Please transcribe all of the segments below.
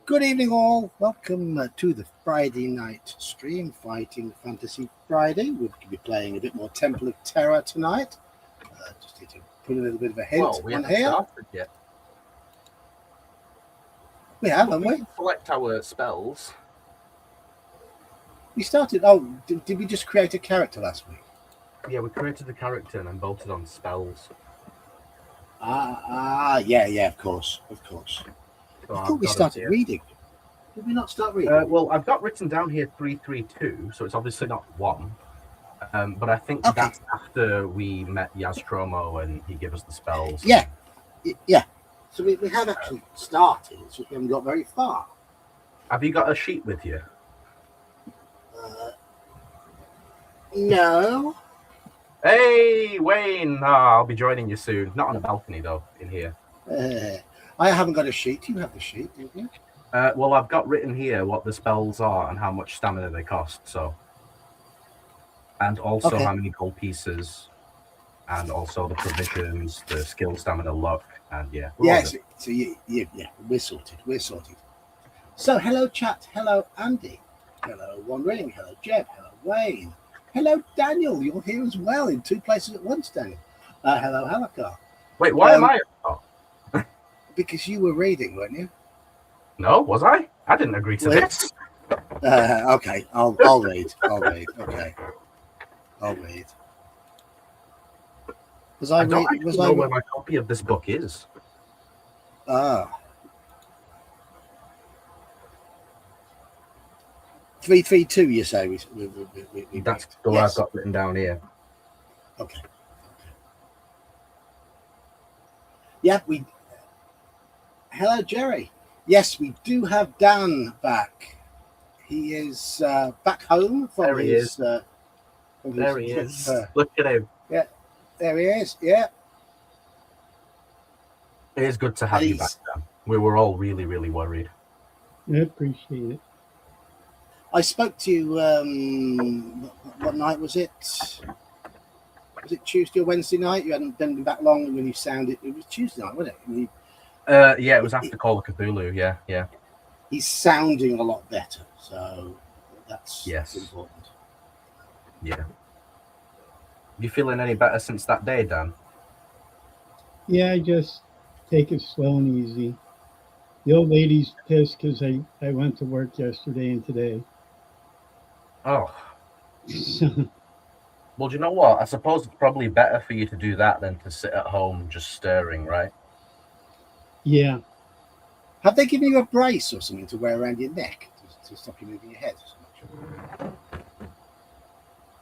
Good evening, all. Welcome to the Friday night stream, Fighting Fantasy Friday. We'll be playing a bit more Temple of Terror tonight. Just need to put a little bit of a hint Well, we on haven't here. started yet. We have, haven't we? can select our spells. We started. Oh, did we just create a character last week? Yeah, we created the character and then voted on spells. Yeah, of course. So I thought we started reading. Did we not start reading? Well, I've got written down here 332, so it's obviously not 1. But I think that's after we met Yaztromo and he gave us the spells. Yeah. So we have actually started. It's just we haven't got very far. Have you got a sheet with you? No. Hey, Wayne! I'll be joining you soon. Not on a balcony, though, in here. I haven't got a sheet. You have the sheet, don't you? Well, I've got written here what the spells are and how much stamina they cost, so... And also how many gold pieces, and also the provisions, the skill, stamina, luck, and yeah. Yes, so we're sorted. So, hello, chat. Hello, Andy. Hello, One Ring. Hello, Jeb. Hello, Wayne. Hello, Daniel. You're here as well in 2 places at once, Daniel. Hello, Halakar. Wait, why am I? Because you were reading, weren't you? No, was I? I didn't agree to this. Okay, I'll read. Okay, I'll read. I don't know where my copy of this book is. 332, you say? We That's what I've got written down here. Okay. Yeah, hello, Jerry. Yes, we do have Dan back. He is back home from there he is. There he is. Look at him. Yeah, there he is. Yeah. It is good to have you back, Dan. We were all really, really worried. I appreciate it. I spoke to you, what night was it? Was it Tuesday or Wednesday night? You hadn't been back long when you sounded. It was Tuesday night, wasn't it? Yeah, it was after Call of Cthulhu. Yeah. He's sounding a lot better, so that's important. Yeah. You feeling any better since that day, Dan? Yeah, I just take it slow and easy. The old lady's pissed because I went to work yesterday and today. Oh. Well, do you know what? I suppose it's probably better for you to do that than to sit at home just staring, right? Yeah. Have they given you a brace or something to wear around your neck to stop you moving your head so much?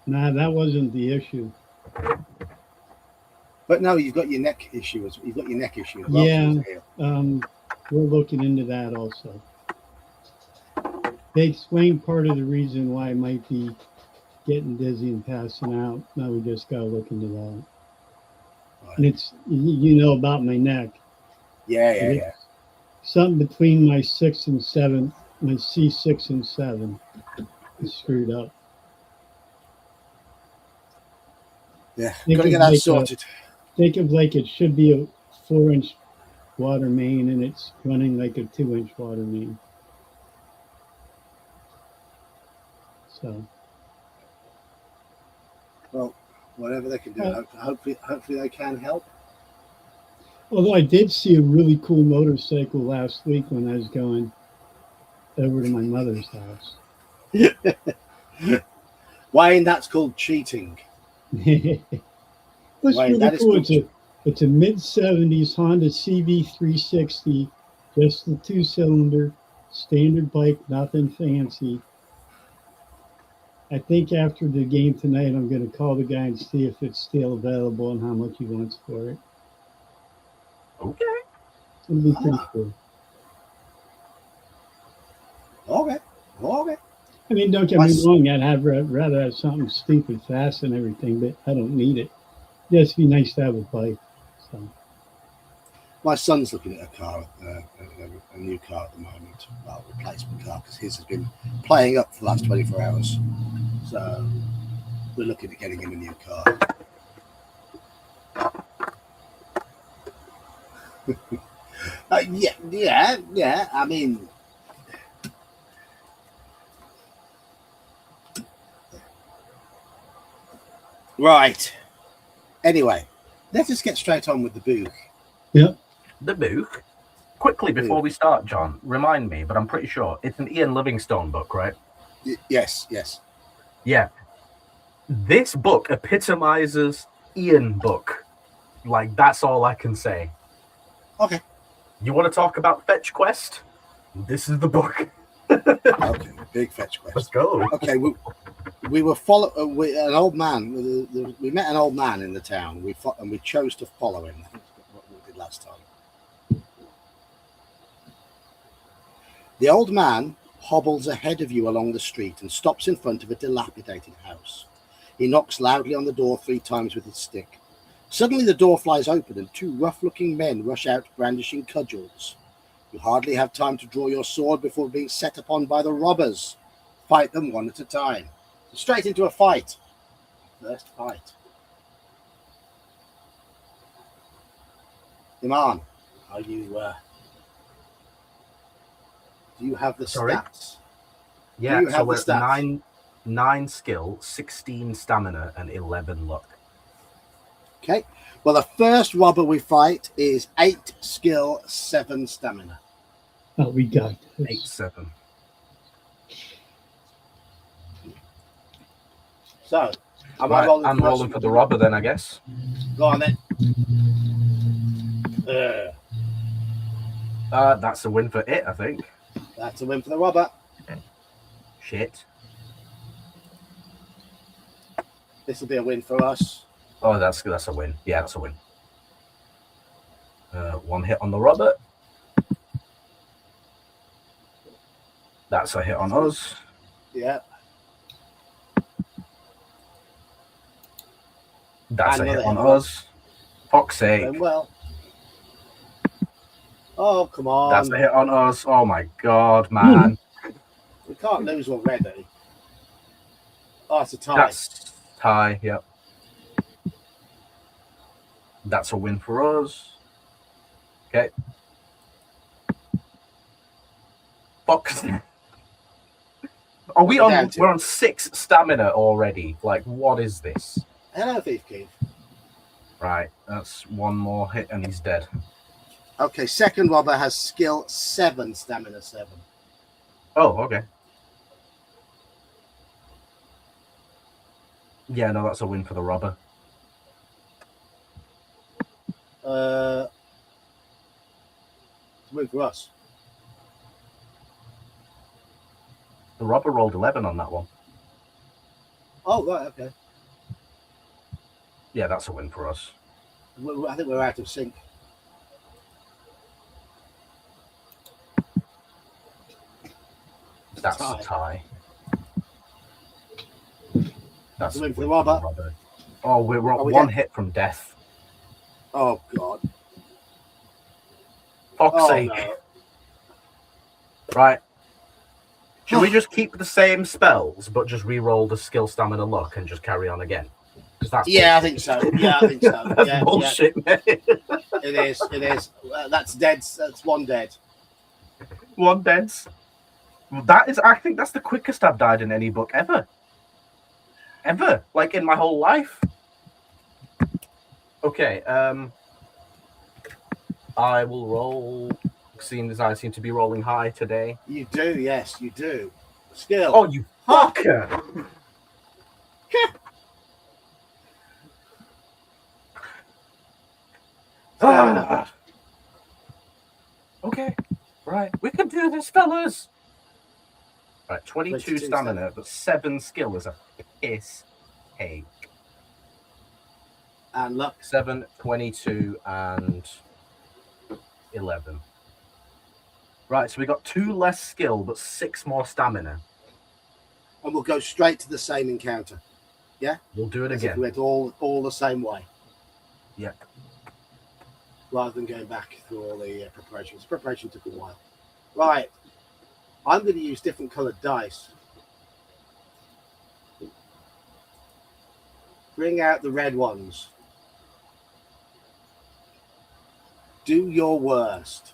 Nah, that wasn't the issue. But no, you've got your neck issue as well. Yeah, we're looking into that also. They explained part of the reason why I might be getting dizzy and passing out. Now we just got to look into that. Right. And it's, you know about my neck. Yeah. Something between my 6 and 7, my C6 and 7 is screwed up. Yeah, gotta get that sorted. Think of like it should be a 4-inch water main and it's running like a 2-inch water main. So. Well, whatever they can do, hopefully they can help. Although I did see a really cool motorcycle last week when I was going over to my mother's house. Wayne, that's called cheating. That's really cool. It's a mid-70s Honda CB360, just the 2-cylinder, standard bike, nothing fancy. I think after the game tonight, I'm going to call the guy and see if it's still available and how much he wants for it. Okay. It'll be pretty cool. Okay. I mean, don't get me wrong. I'd rather have something stupid fast and everything, but I don't need it. Just be nice to have a bike. So. My son's looking at a car, a new car at the moment. Well, replacement car, because his has been playing up for the last 24 hours. So we're looking at getting him a new car. Yeah. I mean, Right. Anyway, let us get straight on with the book. Yep. The book. Quickly before we start, John, remind me, but I'm pretty sure it's an Ian Livingstone book, right? Yes. Yeah. This book epitomizes Ian book. Like, that's all I can say. Okay. You want to talk about Fetch Quest? This is the book. Okay. Big fetch quest. Let's go. Okay. We were an old man. We met an old man in the town. And we chose to follow him. I think that's what we did last time. The old man hobbles ahead of you along the street and stops in front of a dilapidated house. He knocks loudly on the door 3 times with his stick. Suddenly the door flies open and 2 rough-looking men rush out brandishing cudgels. You hardly have time to draw your sword before being set upon by the robbers. Fight them one at a time. Straight into a fight. First fight. Iman, are you? Do you have the Sorry? stats? Yeah, You so have we're the at stats. 9 skill, 16 stamina, and 11 luck. Okay. Well, the first robber we fight is 8 skill, 7 stamina. Oh, we got 8, this. 7. So, am I Right, rolling? I'm rolling for the robber then, I guess. Go on then. That's a win for it, I think. That's a win for the robber. Shit. This will be a win for us. Oh, that's a win. Yeah, that's a win. 1 hit on the robber. That's a hit on us. Yeah. That's a Another hit on hit on us. Fuck's sake. Doing well. Oh, come on. That's a hit on us. Oh my god, man. We can't lose already. Oh, it's a tie. That's tie, yep. That's a win for us. Okay. Fuck. Are we on? We're on 6 stamina already. Like, what is this? Hello, Thief King. Right, that's 1 more hit and he's dead. Okay, second robber has skill 7, stamina 7. Oh, okay. Yeah, no, that's a win for the robber. It's a win for us. The robber rolled 11 on that one. Oh, right, okay. Yeah, that's a win for us. I think we're out of sync. That's a tie. That's a win for the robber. Oh, we're one hit from death. Oh, God. Fuck's sake. No. Right. Should we just keep the same spells, but just re-roll the skill, stamina, luck, and just carry on again? That's I think so. Yeah, I think so. That's yeah, bullshit, yeah. mate. It is. That's dead. That's 1 dead. 1 dead. That is, I think that's the quickest I've died in any book ever. Ever. Like, in my whole life. Okay, I will roll, seeing as I seem to be rolling high today. You do, yes, you do. Skill. Oh, you fucker! Okay, right, we can do this, fellas. Right, 22 stamina, but 7 skill is a piss cake. And luck. 7, 22, and 11. Right, so we got 2 less skill, but 6 more stamina. And we'll go straight to the same encounter. Yeah? We'll do it As again. if we went all the same way. Yeah. Rather than going back through all the preparations. Preparation took a while. Right. I'm going to use different coloured dice. Bring out the red ones. Do your worst.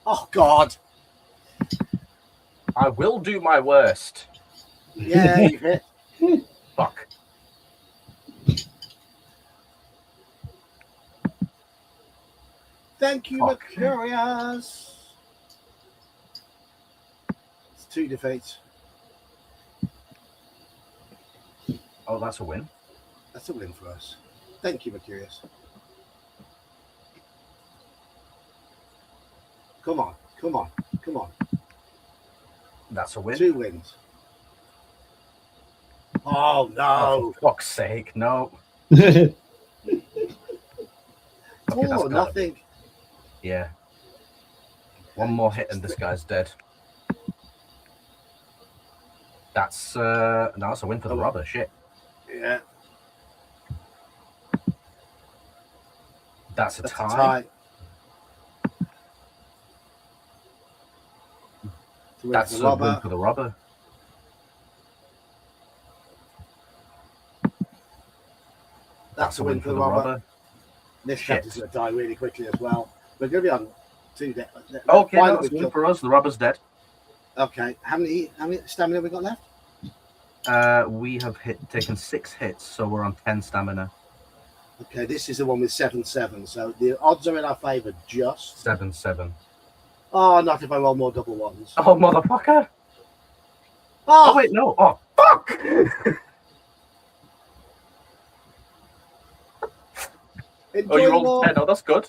Oh, God. I will do my worst. Yeah, you hit. Fuck. Thank you, Fuck. Mercurius. It's 2 defeats. Oh, that's a win. That's a win for us. Thank you, Mercurius. Come on, come on, come on. That's a win. 2 wins. Oh, no. Oh, for fuck's sake, no. 4, nothing. Yeah. One more hit and this guy's dead. That's no, that's a win for the robber. Shit. Yeah. That's a That's tie. a tie. That's a win for the robber. That's a win for the robber. This Shit. chapter's going to die really quickly as well. We're going to be on 2 days. Okay, that's a win for us. The robber's dead. Okay. How many stamina have we got left? We have taken 6 hits, so we're on 10 stamina. Okay, this is the one with 7-7. So the odds are in our favour just. 7-7. Oh, not if I roll more double ones. Oh, motherfucker! Oh, Oh, wait, no. Oh, fuck! enjoy Oh, you the rolled war. 10. Oh, that's good.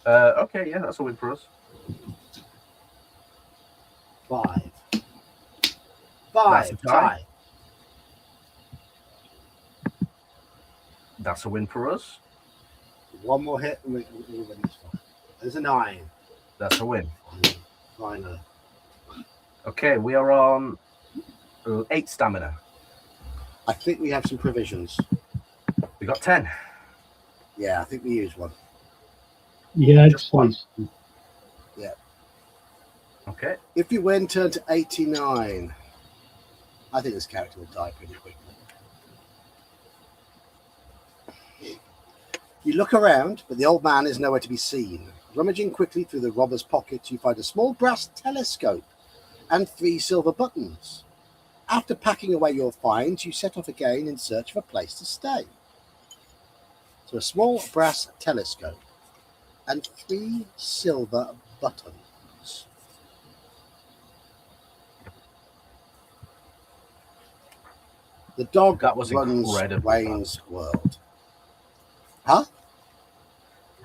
Okay, yeah, that's a win for us. 5. That's a 5. tie. Tie. That's a win for us. One more hit and we win this one. There's a 9. That's a win. Finally. Okay, we are on 8 stamina. I think we have some provisions. We got 10. Yeah, I think we use one. Yeah, Just one. please. Okay. If you win, turn to 89. I think this character will die pretty quickly. You look around, but the old man is nowhere to be seen. Rummaging quickly through the robber's pockets, you find a small brass telescope and 3 silver buttons. After packing away your finds, you set off again in search of a place to stay. So a small brass telescope and 3 silver buttons. The dog That was runs incredibly Wayne's world. Huh?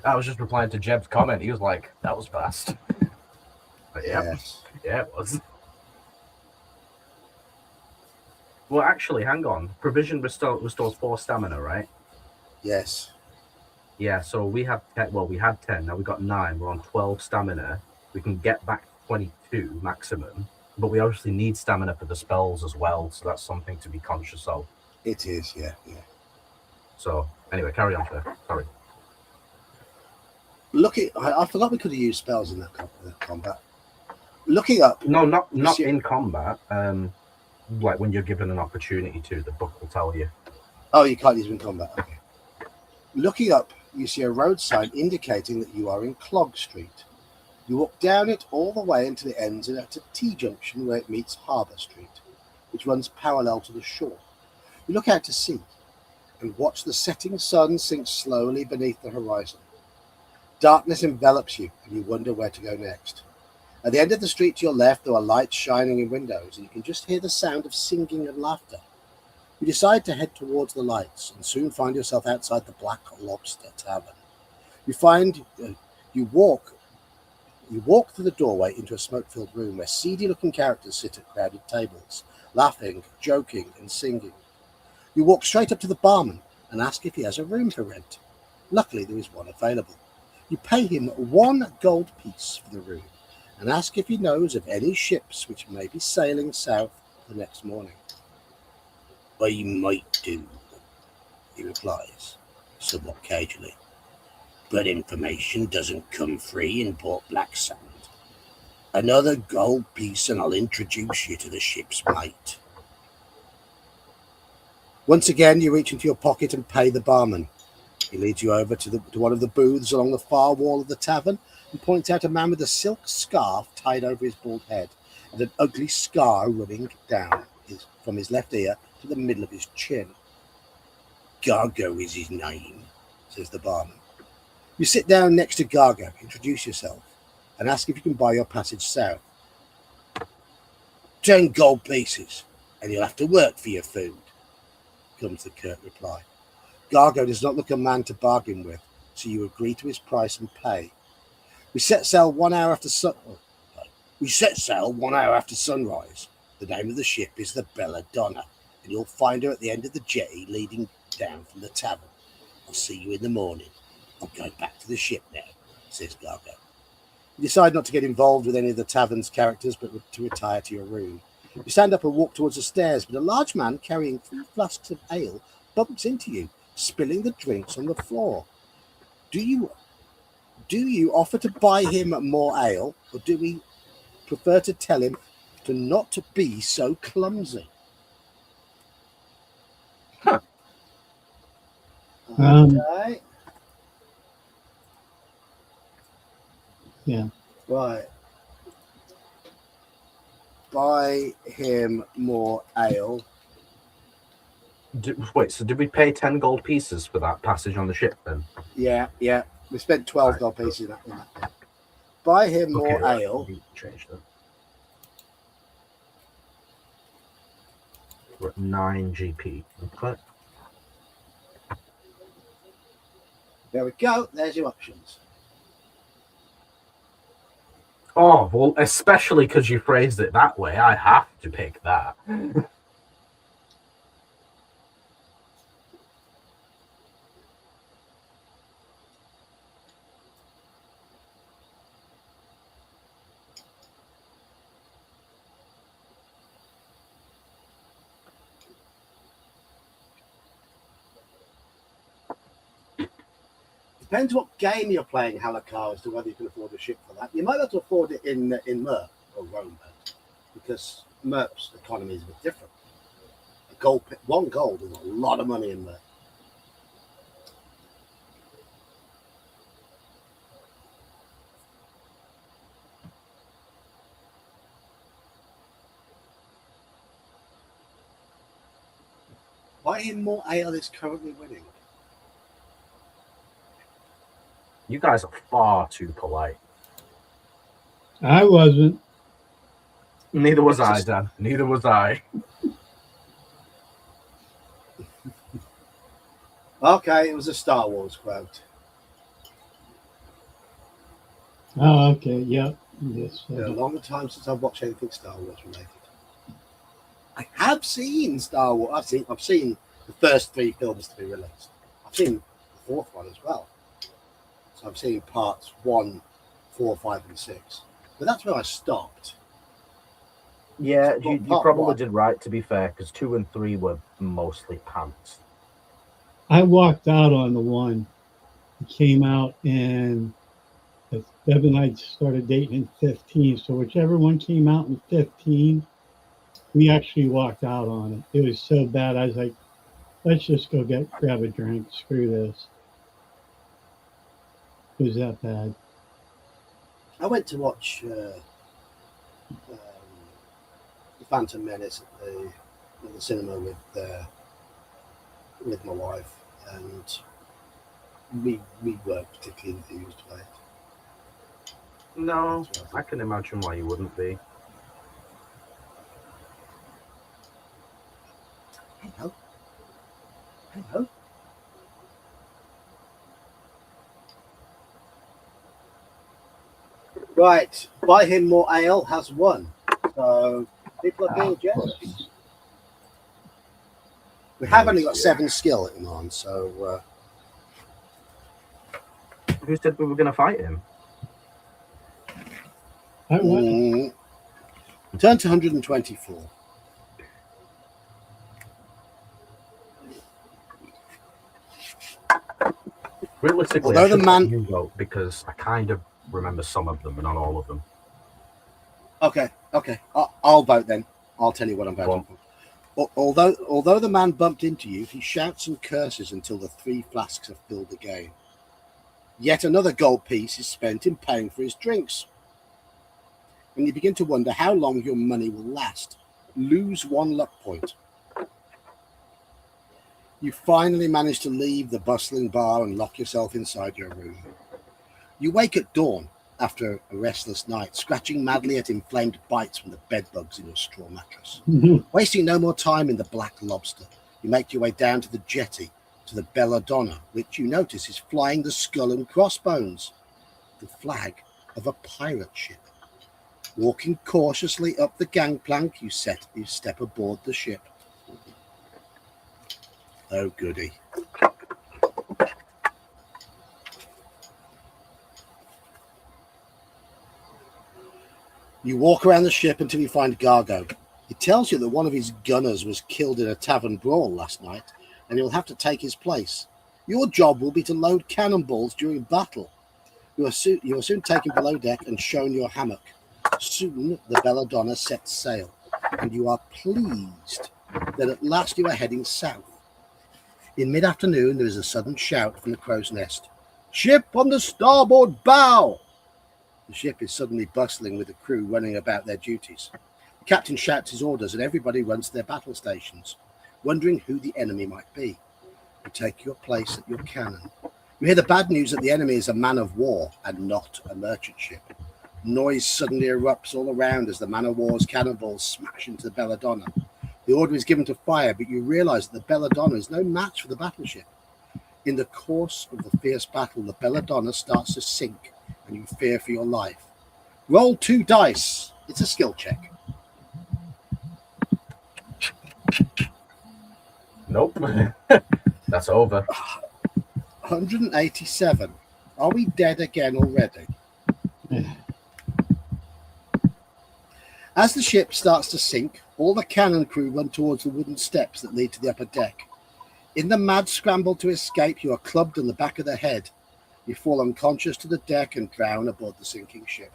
I was just replying to Jeb's comment. He was like, that was fast. But yeah, Yes. yeah, it was. Well, actually, hang on. Provision restores 4 stamina, right? Yes. Yeah, so we have 10. Well, we had 10. Now we got 9. We're on 12 stamina. We can get back 22 maximum. But we obviously need stamina for the spells as well. So that's something to be conscious of. It is, yeah. So anyway, carry on, sir. Sorry. I forgot we could have used spells in that combat. Looking up. No, not see- in combat. Like when you're given an opportunity to, the book will tell you. Oh, you can't use them in combat. Okay. Looking up, you see a road sign indicating that you are in Clog Street. You walk down it all the way until it ends at a T-junction where it meets Harbour Street, which runs parallel to the shore. You look out to sea and watch the setting sun sink slowly beneath the horizon. Darkness envelops you and you wonder where to go next. At the end of the street to your left, there are lights shining in windows and you can just hear the sound of singing and laughter. You decide to head towards the lights and soon find yourself outside the Black Lobster Tavern. You walk through the doorway into a smoke-filled room where seedy-looking characters sit at crowded tables, laughing, joking, and singing. You walk straight up to the barman and ask if he has a room for rent. Luckily, there is one available. You pay him 1 gold piece for the room and ask if he knows of any ships which may be sailing south the next morning. I might do, he replies, somewhat casually. But information doesn't come free in Port Blacksand. Another gold piece and I'll introduce you to the ship's mate. Once again, you reach into your pocket and pay the barman. He leads you over to one of the booths along the far wall of the tavern and points out a man with a silk scarf tied over his bald head and an ugly scar running down from his left ear to the middle of his chin. Gargo is his name, says the barman. You sit down next to Gargo, introduce yourself, and ask if you can buy your passage south. 10 gold pieces, and you'll have to work for your food, comes the curt reply. Gargo does not look a man to bargain with, so you agree to his price and pay. We set sail 1 hour after sunrise. The name of the ship is the Belladonna, and you'll find her at the end of the jetty leading down from the tavern. I'll see you in the morning. I'm going back to the ship now, says Gargo. You decide not to get involved with any of the tavern's characters, but to retire to your room. You stand up and walk towards the stairs, but a large man carrying 3 flasks of ale bumps into you, spilling the drinks on the floor. Do you offer to buy him more ale, or do we prefer to tell him to not to be so clumsy? Huh. Okay. Yeah. Right. Buy him more ale. Wait, so did we pay 10 gold pieces for that passage on the ship then? Yeah. We spent 12 gold pieces in that. Buy him more ale. Change that. We're at 9 GP. Okay. There we go. There's your options. Oh, well, especially because you phrased it that way, I have to pick that. Depends what game you're playing, Halakar, as to whether you can afford a ship for that. You might be able to afford it in Merp or Rome, because Merp's economy is a bit different. One gold is a lot of money in Merp. Buy him more ale is currently winning. You guys are far too polite. I wasn't. Neither was I, Dan. Neither was I. Okay, it was a Star Wars quote. Oh, okay. Yep. Yes. It's been a long time since I've watched anything Star Wars related. I have seen Star Wars. I've seen the first 3 films to be released. I've seen the 4th one as well. So I've seen parts 1, 4, 5, and 6. But that's where I stopped. Yeah, So you probably did right, to be fair, because 2 and 3 were mostly pants. I walked out on the one. It came out in Deb and I started dating in 15. So whichever one came out in 15, we actually walked out on it. It was so bad. I was like, let's just go grab a drink. Screw this. It was that bad. I went to watch The Phantom Menace at the cinema with my wife, and we weren't particularly enthused by it. No, I can imagine why you wouldn't be. Hello. Right, buy him more ale has won. So people are being generous. We have only got 7 skill at the moment, so Who said we were going to fight him? I wasn't. turn to 124. Realistically, Although I the should man- let you vote, because I kind of remember some of them, but not all of them. Okay. I'll vote then. I'll tell you what I'm voting for. Although the man bumped into you, he shouts and curses until the 3 flasks have filled again. Yet another gold piece is spent in paying for his drinks. And you begin to wonder how long your money will last. Lose 1 luck point. You finally manage to leave the bustling bar and lock yourself inside your room. You wake at dawn after a restless night, scratching madly at inflamed bites from the bedbugs in your straw mattress. Wasting no more time in the Black Lobster, you make your way down to the jetty, to the Belladonna, which you notice is flying the skull and crossbones, the flag of a pirate ship. Walking cautiously up the gangplank, you step aboard the ship. Oh, goody. You walk around the ship until you find Gargo. He tells you that one of his gunners was killed in a tavern brawl last night, and you'll have to take his place. Your job will be to load cannonballs during battle. You are soon taken below deck and shown your hammock. Soon the Belladonna sets sail, and you are pleased that at last you are heading south. In mid-afternoon, there is a sudden shout from the crow's nest. "Ship on the starboard bow!" The ship is suddenly bustling with the crew running about their duties. The captain shouts his orders, and everybody runs to their battle stations, wondering who the enemy might be. You take your place at your cannon. You hear the bad news that the enemy is a man of war and not a merchant ship. Noise suddenly erupts all around as the man of war's cannonballs smash into the Belladonna. The order is given to fire, but you realize that the Belladonna is no match for the battleship. In the course of the fierce battle, the Belladonna starts to sink, and you fear for your life. Roll 2 dice. It's a skill check. Nope. That's over. 187. Are we dead again already? As the ship starts to sink, all the cannon crew run towards the wooden steps that lead to the upper deck. In the mad scramble to escape, you are clubbed on the back of the head. You fall unconscious to the deck and drown aboard the sinking ship.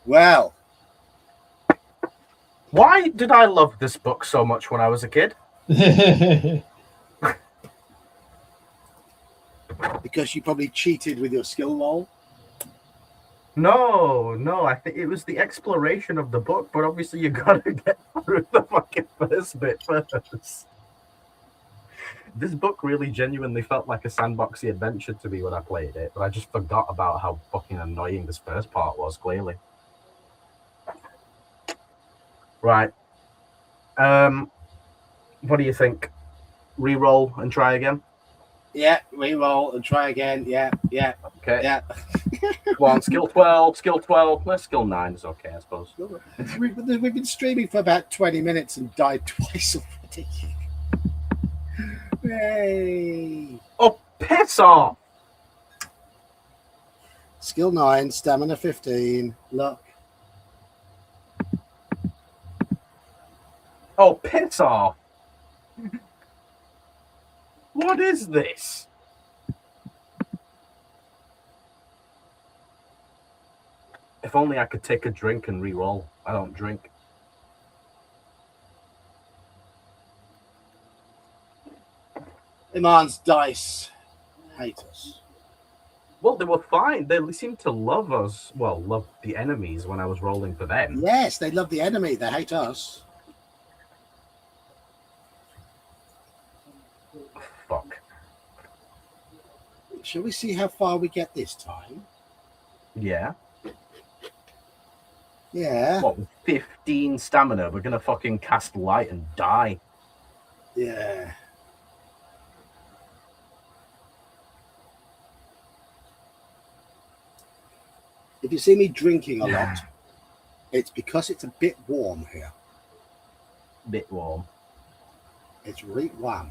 Well, Why did I love this book so much when I was a kid? because you probably cheated with your skill roll. No, I think it was the exploration of the book, but obviously you gotta get through the fucking first bit first. This book really genuinely felt like a sandboxy adventure to me when I played it, but I just forgot about how fucking annoying this first part was, clearly. Right. What do you think? Reroll and try again? Yeah, re-roll and try again. Yeah. Okay. Yeah. Go on, skill 12, skill 12. Well, skill 9 is okay, I suppose. We've been streaming for about 20 minutes and died twice already. Yay! Oh, piss off! Skill 9, stamina 15, luck. Oh, piss off! What is this? If only I could take a drink and re-roll. I don't drink. Iman's dice hate us. Well, they were fine. They seemed to love us. Well, love the enemies when I was rolling for them. Yes, they love the enemy. They hate us. Fuck. Shall we see how far we get this time? Yeah. Yeah. What, with 15 stamina? We're gonna fucking cast light and die. Yeah. If you see me drinking a lot, it's because it's a bit warm here. Bit warm. It's really warm.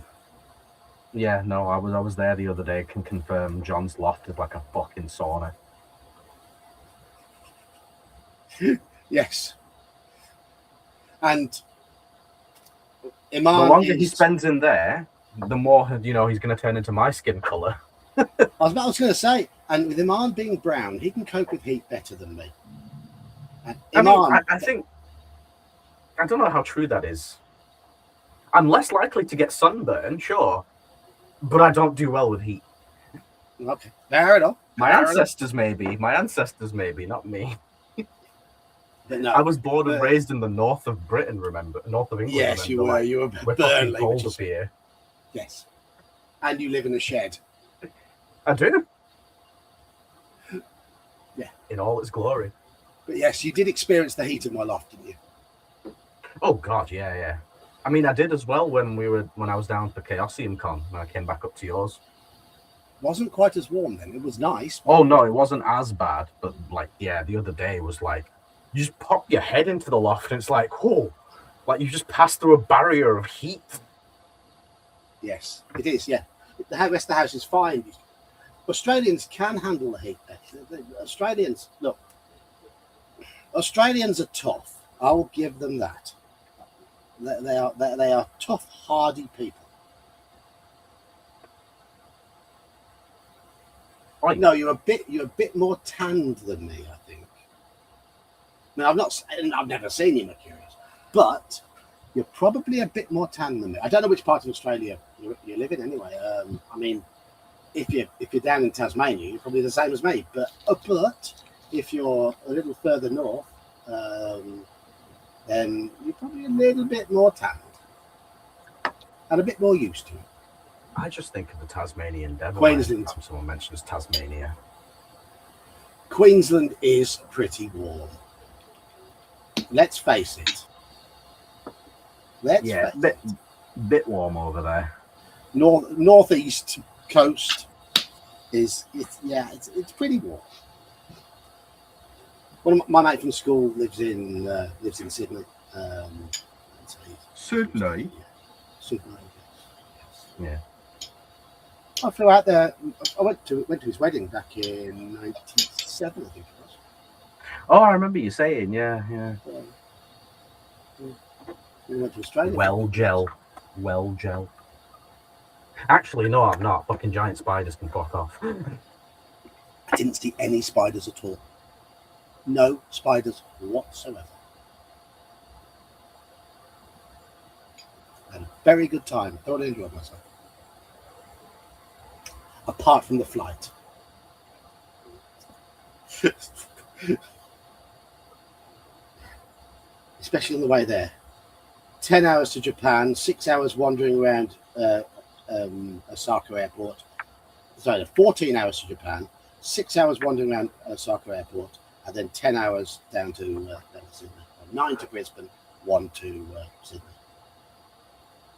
Yeah, no, I was there the other day. Can confirm John's loft is like a fucking sauna. Yes. And The longer he spends in there, the more he's going to turn into my skin color. I was going to say, and with Iman being brown, he can cope with heat better than me. And I think I don't know how true that is. I'm less likely to get sunburn, sure, but I don't do well with heat. Okay, fair enough. My ancestors maybe, not me. But no, I was born and raised in the north of Britain, remember? North of England. Yes, remember? you were. You were We're fucking Burnley. cold up here. Yes. And you live in a shed. I do. Yeah. In all its glory. But yes, you did experience the heat of my loft, didn't you? Oh God, yeah. I mean, I did as well when I was down for Chaosium Con when I came back up to yours. Wasn't quite as warm then. It was nice. Oh no, it wasn't as bad, but like, yeah, the other day was like, you just pop your head into the loft and it's like, oh, like you just passed through a barrier of heat. Yes, it is. Yeah, the rest of the house is fine. Australians can handle the heat. Australians are tough. I will give them that. They are tough, hardy people. Right. No, you're a bit more tanned than me, I think. I mean, I've never seen you, Mercurius, but you're probably a bit more tan than me. I don't know which part of Australia you live in, anyway. I mean, if you're down in Tasmania, you're probably the same as me. But if you're a little further north, then you're probably a little bit more tanned and a bit more used to it. I just think of the Tasmanian devil. Queensland. Anytime someone mentions Tasmania. Queensland is pretty warm. Let's face it. Bit warm over there. Northeast coast it's pretty warm. One of my mate from school lives in Sydney. Sydney. Sydney. Yeah. I flew out there. I went to his wedding back in '97, I think it was. Oh, I remember you saying, yeah. We went to Australia. Well gel. Actually, no, I'm not. Fucking giant spiders can fuck off. I didn't see any spiders at all. No spiders whatsoever. I had a very good time. Thoroughly enjoyed myself. Apart from the flight. Especially on the way there. 10 hours to Japan, 6 hours wandering around Osaka airport. Sorry, 14 hours to Japan, 6 hours wandering around Osaka airport, and then 10 hours down to Sydney. 9 to Brisbane, 1 to Sydney.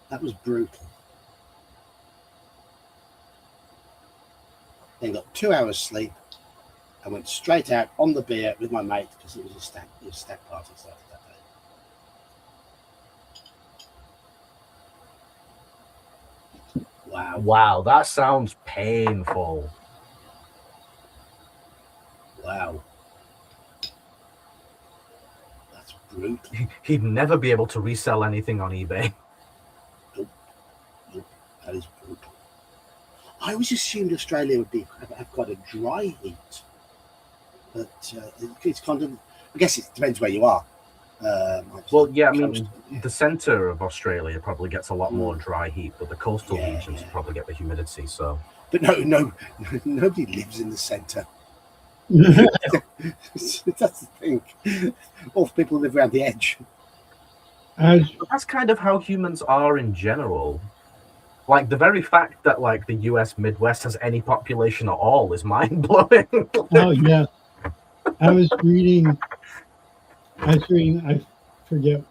That was brutal. Then got 2 hours sleep and went straight out on the beer with my mate because it was a stag party started that day. Wow, that sounds painful. Wow. That's brutal. He'd never be able to resell anything on eBay. Nope. That is brutal. I always assumed Australia would have quite a dry heat, but it's kind of. I guess it depends where you are. Well, yeah, I mean, the centre of Australia probably gets a lot more dry heat, but the coastal regions probably get the humidity. So, but nobody lives in the centre. That's the thing. All the people live around the edge. That's kind of how humans are in general. Like, the very fact that, like, the US Midwest has any population at all is mind-blowing. Oh, yeah. I was reading, I forget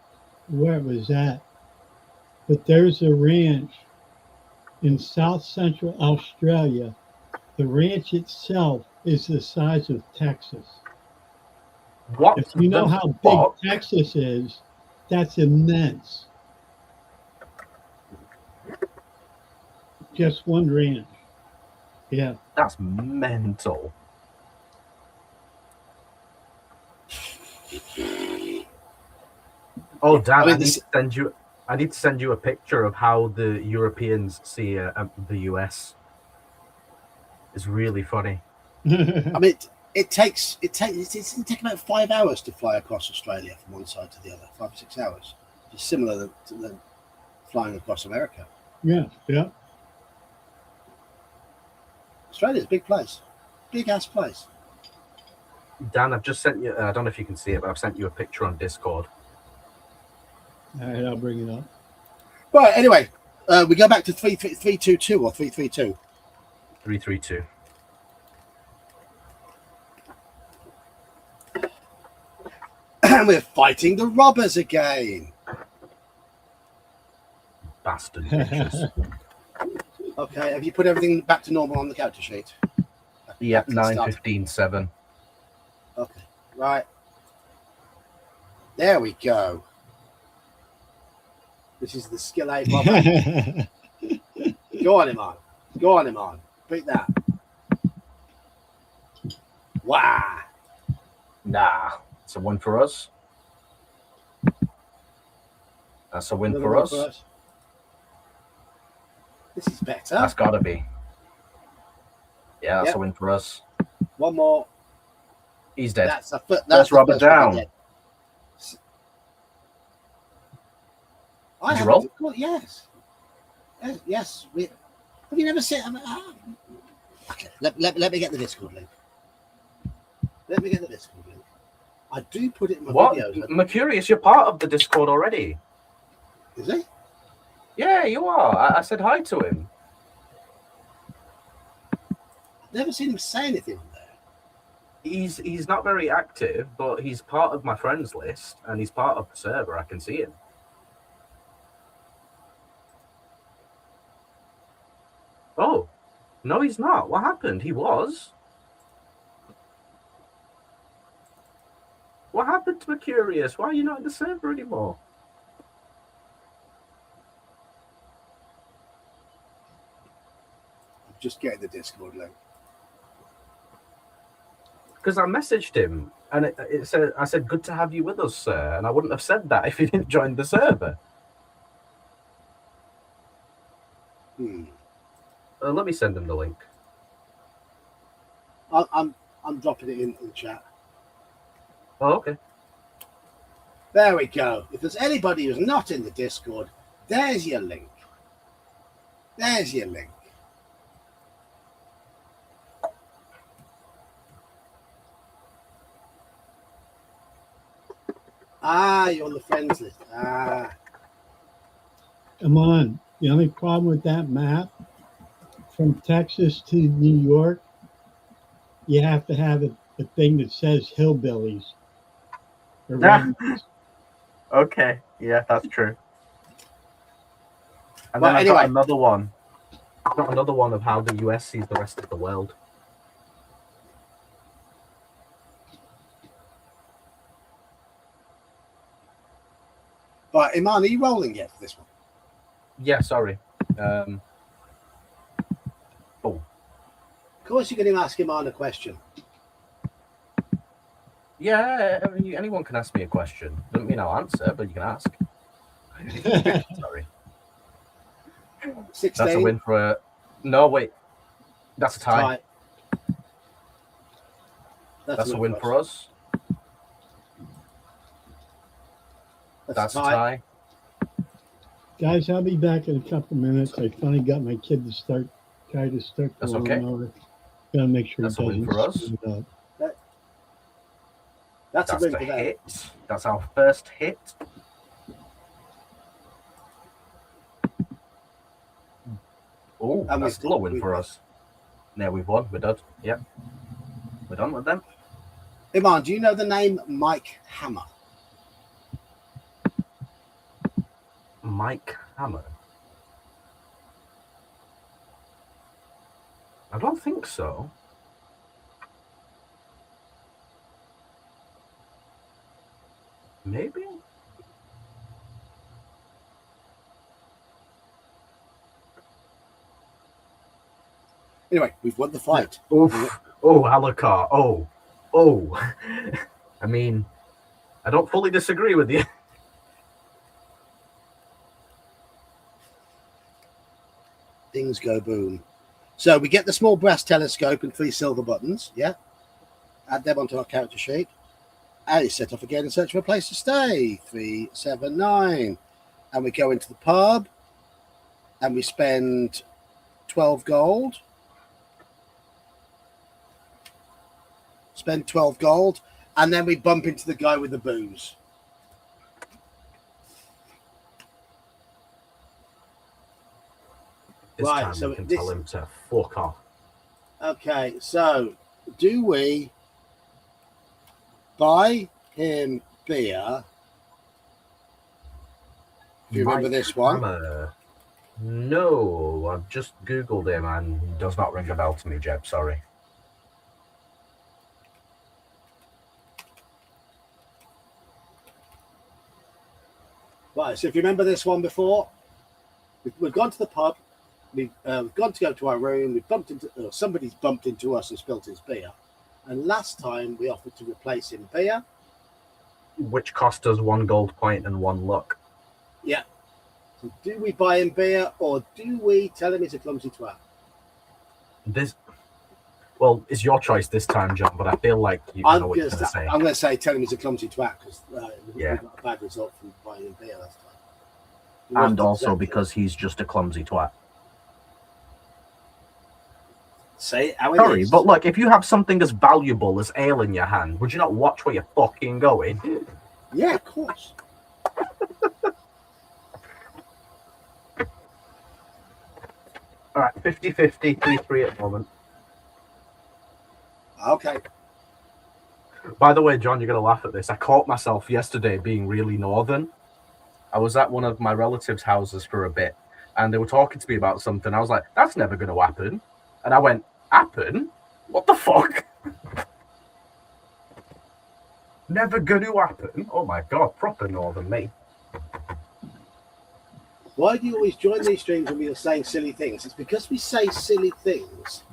where it was at, but there's a ranch in South Central Australia. The ranch itself is the size of Texas. What? If you know how big Texas is, that's immense. Just one ranch. Yeah. That's mental. Oh, Dan, I need to send you a picture of how the Europeans see the US. It's really funny. I mean, it takes about 5 hours to fly across Australia from one side to the other. 5 or 6 hours. It's similar to flying across America. Yeah. Australia's a big place. Big ass place. Dan, I've just sent you, I don't know if you can see it, but I've sent you a picture on Discord. All right, I'll bring it up. Right, anyway, We go back to 322 or 332. 332. And we're fighting the robbers again. Bastard bitches. Okay, have you put everything back to normal on the character sheet? Yep, Back to the start. 9:15:7. Okay, right. There we go. This is the skill 8 robber. Go on, Iman. Go on, Iman. Beat that. Wow. Nah, it's a win for us. That's a win Another for one us. This is better. That's got to be. Yeah, that's Yep. a win for us. One more. He's dead. That's a foot. That's Robert down. dead. Did you roll? Well, yes. Yes. Have you never seen? Okay, let me get the Discord link. Let me get the Discord link. I do put it in my What? videos. Mercurius, you're part of the Discord already. Is he? Yeah, you are. I said hi to him. Never seen him say anything on there. He's not very active, but he's part of my friends list and he's part of the server. I can see him. Oh, no, he's not. What happened? He was. What happened to Mercurius? Why are you not in the server anymore? I'm just getting the Discord link. Because I messaged him and it said, I said, good to have you with us, sir. And I wouldn't have said that if he didn't join the server. Let me send him the link. I'm dropping it in chat. Oh, okay. There we go. If there's anybody who's not in the Discord, there's your link. There's your link. Ah, you're on the friends list. Ah. Come on. The only problem with that map, from Texas to New York, you have to have a thing that says hillbillies. around. Okay. Yeah, that's true. And Well, then I've anyway. got another one. I've got another one of how the US sees the rest of the world. Right, Iman, are you rolling yet for this one? Yeah, sorry. Oh. Of course, you're going to ask Iman a question. Yeah, I mean, anyone can ask me a question. Doesn't mean I'll answer, but you can ask. Sorry. 16. That's a win for a... No, wait. That's a tie. That's a win for us. That's a tie. Guys, I'll be back in a couple minutes. I finally got my kid to try to start the That's okay. lawnmower. Gotta make sure That's it a win doesn't for us. screw it up. That's a That's win the for them. hit. That's our first hit. Oh, And that's still a win for us. Yeah, we've won. We're done. Yep. We're done with them. Iman, do you know the name Mike Hammer? Mike Hammer. I don't think so. Maybe? Anyway, we've won the fight. Oof. Oh, Alucard. Oh. Oh. I mean, I don't fully disagree with you. Things go boom. So we get the small brass telescope and 3 silver buttons. Yeah. Add them onto our character sheet. And it's set off again in search for a place to stay. 379. And we go into the pub. And we spend 12 gold. Spend 12 gold. And then we bump into the guy with the booze. This Right, time so we can this- tell him to fuck off. Okay, so do we buy him beer? Do you remember Mike this one? Hammer. No, I've just Googled him and he does not ring a bell to me, Jeb. Sorry. Right, so if you remember this one before, we've gone to the pub, we've gone to go to our room, we've bumped into, or somebody's bumped into us and spilt his beer. And last time we offered to replace him beer. Which cost us 1 gold point and 1 luck. Yeah. So do we buy him beer or do we tell him he's a clumsy twat? Well, it's your choice this time, John, but I feel like you know what you're going to say. I'm going to say tell him he's a clumsy twat because Yeah. we got a bad result from buying him beer last time. And also because he's just a clumsy twat. Say it how it Sorry, is. but look, if you have something as valuable as ale in your hand, would you not watch where you're fucking going? Yeah, of course. All right, 50-50, 3-3 at the moment. Okay. By the way, John, you're going to laugh at this. I caught myself yesterday being really northern. I was at one of my relatives' houses for a bit, and they were talking to me about something. I was like, that's never going to happen. And I went, happen? What the fuck? Never going to happen? Oh my God, proper northern me. Why do you always join these streams when we are saying silly things? It's because we say silly things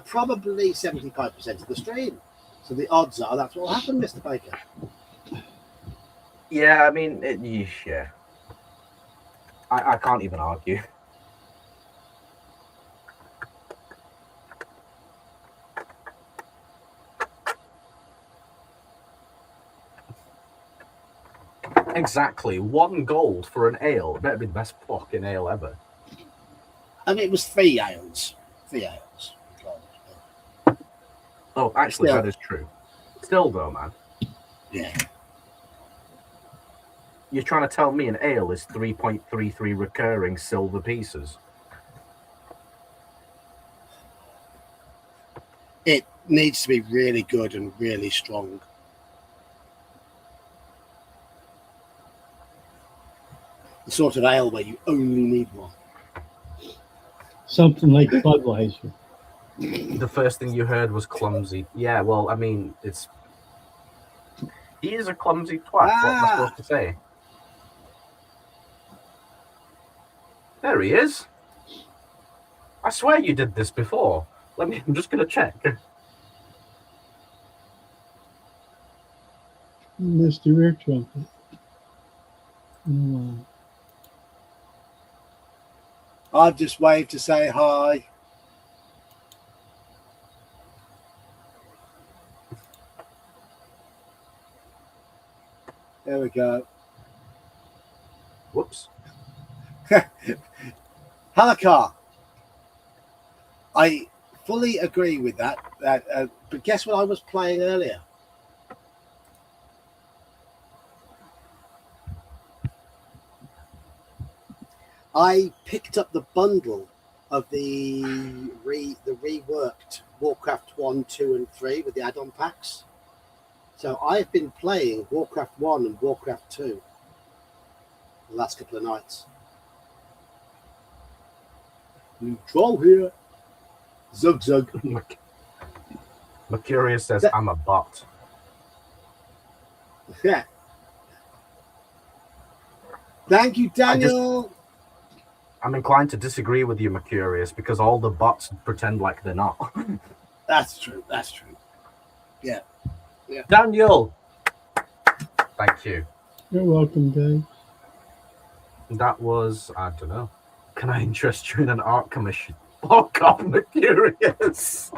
probably 75% of the stream. So the odds are that's what will happen, Mr. Baker. Yeah, I mean, yeah. I can't even argue. Exactly. 1 gold for an ale. It better be the best fucking ale ever. I mean, it was 3 ales. 3 ales. Oh, actually, Still. that is true. Still, though, man. Yeah. You're trying to tell me an ale is 3.33 recurring silver pieces? It needs to be really good and really strong. The sort of ale where you only need one. Something like Budweiser. The first thing you heard was clumsy. Yeah, well, I mean, he is a clumsy twat. What am I supposed to say? There he is. I swear you did this before. I'm just going to check. Mr. Air Trumpet. Oh, I've just waved to say hi. There we go. Whoops. Halakar. I fully agree with that. But guess what I was playing earlier? I picked up the bundle of the reworked Warcraft 1, 2, and 3 with the add-on packs. So I've been playing Warcraft 1 and Warcraft 2 the last couple of nights. New troll here. Zug zug. Mercurius says, I'm a bot. Yeah. Thank you, Daniel. I'm inclined to disagree with you, Mercurius, because all the bots pretend like they're not. That's true. That's true. Yeah. Yeah. Daniel! Thank you. you're welcome, Dave. That was, I don't know. Can I interest you in an art commission? Fuck off, Mercurius!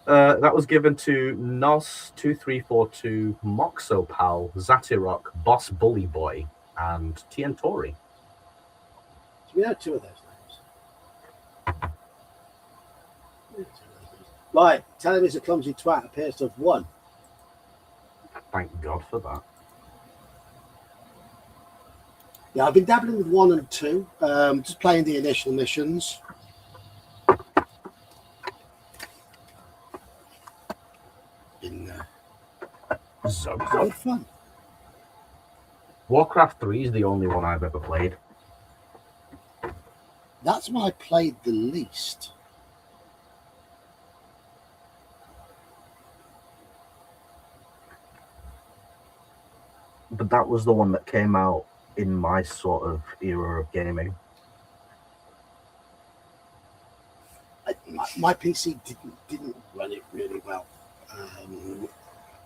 That was given to Nos2342, Moxopal, Zatirok, Boss Bully Boy, and Tientori. So we know 2 of those names. Right. Tell him he's a clumsy twat appears to have won. Thank God for that. Yeah, I've been dabbling with 1 and 2, just playing the initial missions. Been good fun. Warcraft 3 is the only one I've ever played. That's one I played the least. But that was the one that came out in my sort of era of gaming. My PC didn't run it really well.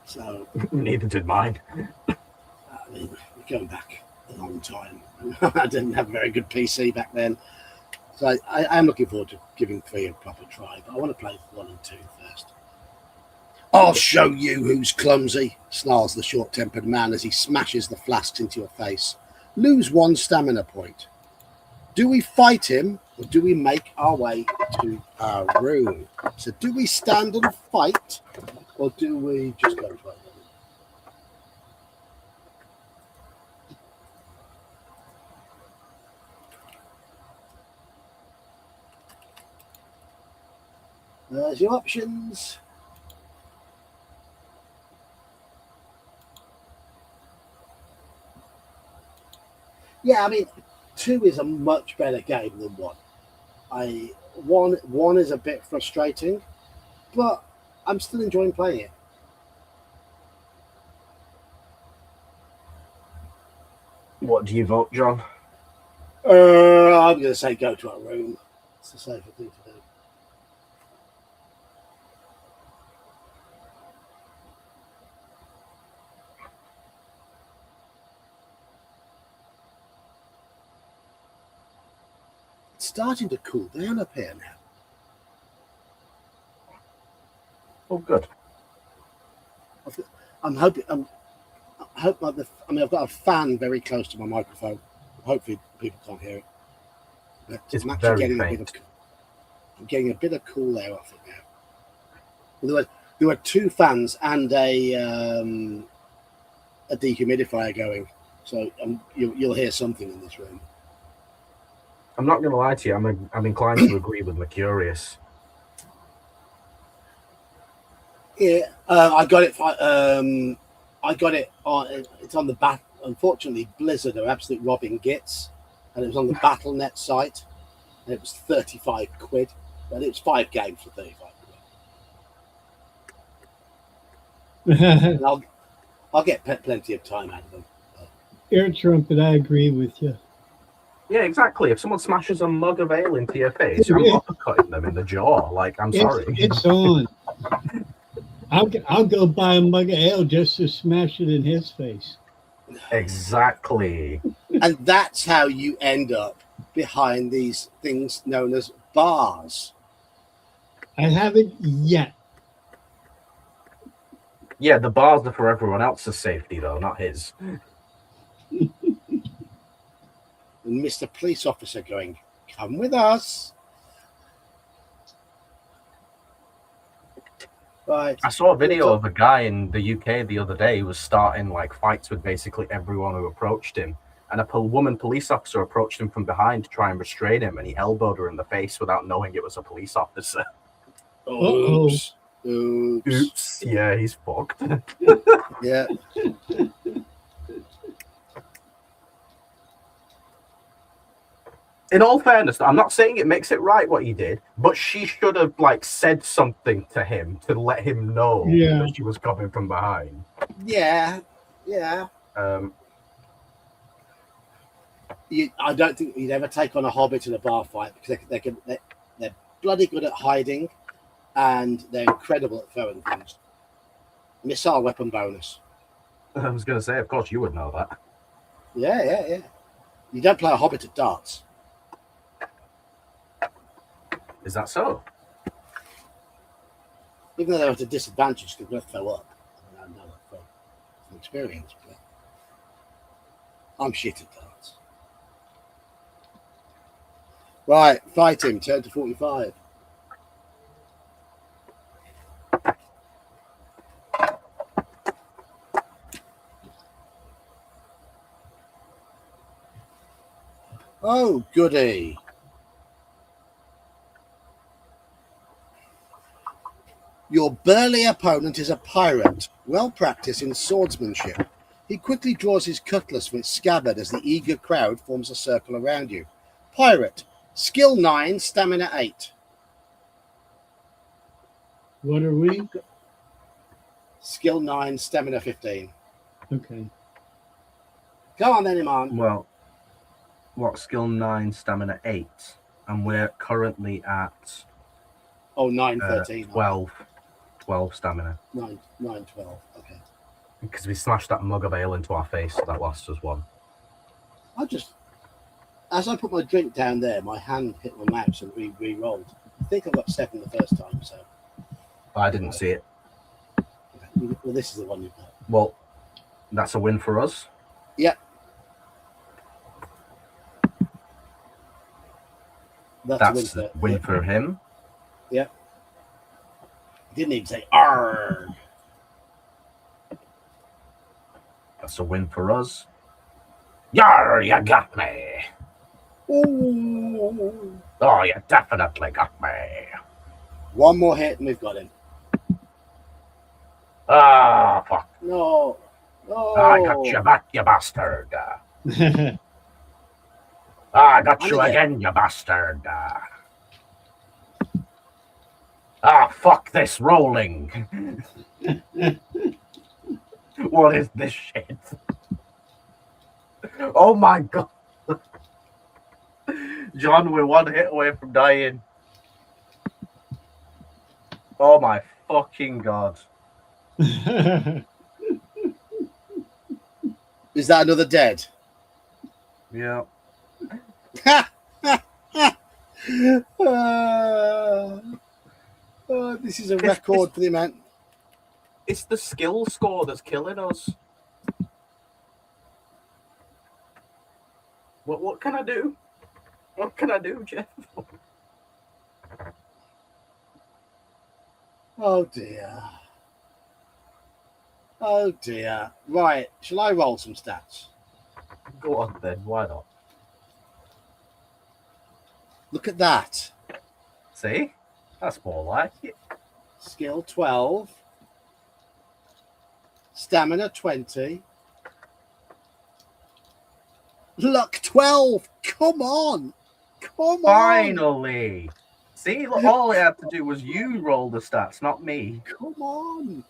So Neither did mine. I mean, we're going back a long time. I didn't have a very good PC back then. So I am looking forward to giving 3 a proper try, but I want to play 1 and 2 first. I'll show you who's clumsy, snarls the short-tempered man as he smashes the flasks into your face. Lose 1 stamina point. Do we fight him, or do we make our way to our room? So do we stand and fight, or do we just go to our room? There's your options. Yeah, I mean, 2 is a much better game than 1. One is a bit frustrating, but I'm still enjoying playing it. What do you vote, John? I'm going to say go to our room. It's the safer thing to do. It's starting to cool down up here now. Oh, good. I'm hoping. I hope like I've got a fan very close to my microphone. Hopefully, people can't hear it. But It's I'm actually very getting faint. I'm getting a bit of cool air off it now. There were 2 fans and a dehumidifier going, so you'll hear something in this room. I'm not going to lie to you. I'm inclined to agree with Mercurius. Yeah, I got it. I got it on. It's on the back. Unfortunately, Blizzard are absolute robbing gits, and it was on the BattleNet site, and it was 35 quid, and it was 5 games for 35 quid. And I'll get plenty of time out of them. Air trumpet, I agree with you. Yeah, exactly. If someone smashes a mug of ale into your face, I'm uppercutting them in the jaw. Like, I'm sorry. It's on. I'll go buy a mug of ale just to smash it in his face. Exactly. And that's how you end up behind these things known as bars. I haven't yet. Yeah, the bars are for everyone else's safety, though, not his. And Mr. Police Officer going, come with us. Right. I saw a video of a guy in the UK the other day who was starting like fights with basically everyone who approached him. And a woman police officer approached him from behind to try and restrain him, and he elbowed her in the face without knowing it was a police officer. Oops. Oops. Yeah, he's fucked. Yeah. In all fairness, I'm not saying it makes it right what he did, but she should have like said something to him to let him know that she was coming from behind. Yeah. I don't think he'd ever take on a hobbit in a bar fight because they're bloody good at hiding, and they're incredible at throwing things. Missile weapon bonus. I was going to say, of course, you would know that. Yeah. You don't play a hobbit at darts. Is that so? Even though they're at a disadvantage because they'll throw up. I know that from experience, but I'm shit at darts. Right, fight him. Turn to 45. Oh, goody. Your burly opponent is a pirate, well practiced in swordsmanship. He quickly draws his cutlass from its scabbard as the eager crowd forms a circle around you. Pirate, skill 9, stamina 8. What are we? Skill 9, stamina 15. Okay. Go on then, Iman. Well, what, skill 9, stamina 8? And we're currently at Oh, 9, 13. 12 stamina. 9, 12. Okay. Because we smashed that mug of ale into our face, so that lost us 1. As I put my drink down there, my hand hit my mouse and re-rolled. I think I got 7 the first time, so. I didn't see it. Okay. Well, this is the one you've got. Well, that's a win for us. Yep. That's a win for him. Yep. Didn't even say "arg." That's a win for us. Yar, you got me. Ooh. Oh, you definitely got me. One more hit and we've got him. Ah, fuck. No. No. I got you back, you bastard. I got you again, you bastard. Ah, fuck this rolling. What is this shit? Oh my god. John, we're 1 hit away from dying. Oh my fucking god. Is that another dead? Yeah. This is a record for the amount. It's the skill score that's killing us. What can I do? What can I do, Jeff? Oh dear. Oh dear. Right, shall I roll some stats? Go on then, why not? Look at that. See? That's more like it. Skill 12. Stamina 20. Luck 12. Come on. Come on. Finally! See, look, all I had to do was you roll the stats, not me. Come on.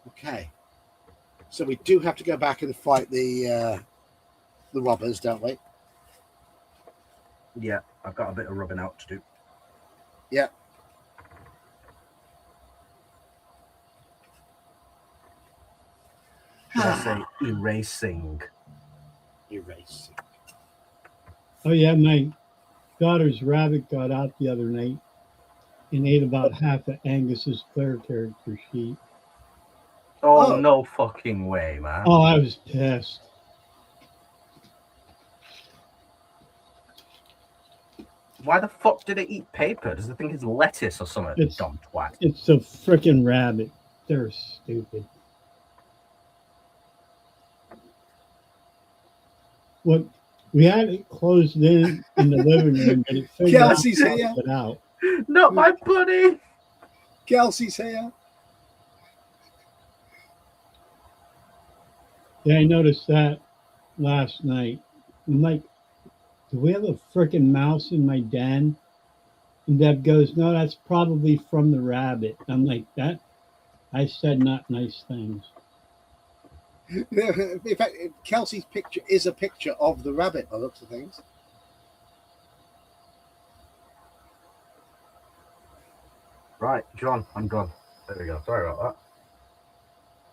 Okay. So we do have to go back and fight the robbers, don't we? Yeah, I've got a bit of rubbing out to do. Yeah. Should I say erasing? Erasing. Oh yeah, my daughter's rabbit got out the other night and ate about half of Angus's player character sheet. Oh, Oh. no fucking way, man. Oh, I was pissed. Why the fuck did it eat paper? Does it think it's lettuce or something? It's- Dumb twat. It's a frickin' rabbit. They're stupid. What we had it closed in the living room, but it figured out Kelsey's how to here. get out. Not my buddy! Kelsey's here. Yeah, I noticed that last night. I'm like, do we have a frickin' mouse in my den? And Deb goes, no, that's probably from the rabbit. I'm like, that? I said not nice things. In fact, Kelsey's picture is a picture of the rabbit by the looks of things. Right, John, I'm gone. There we go. Sorry about that.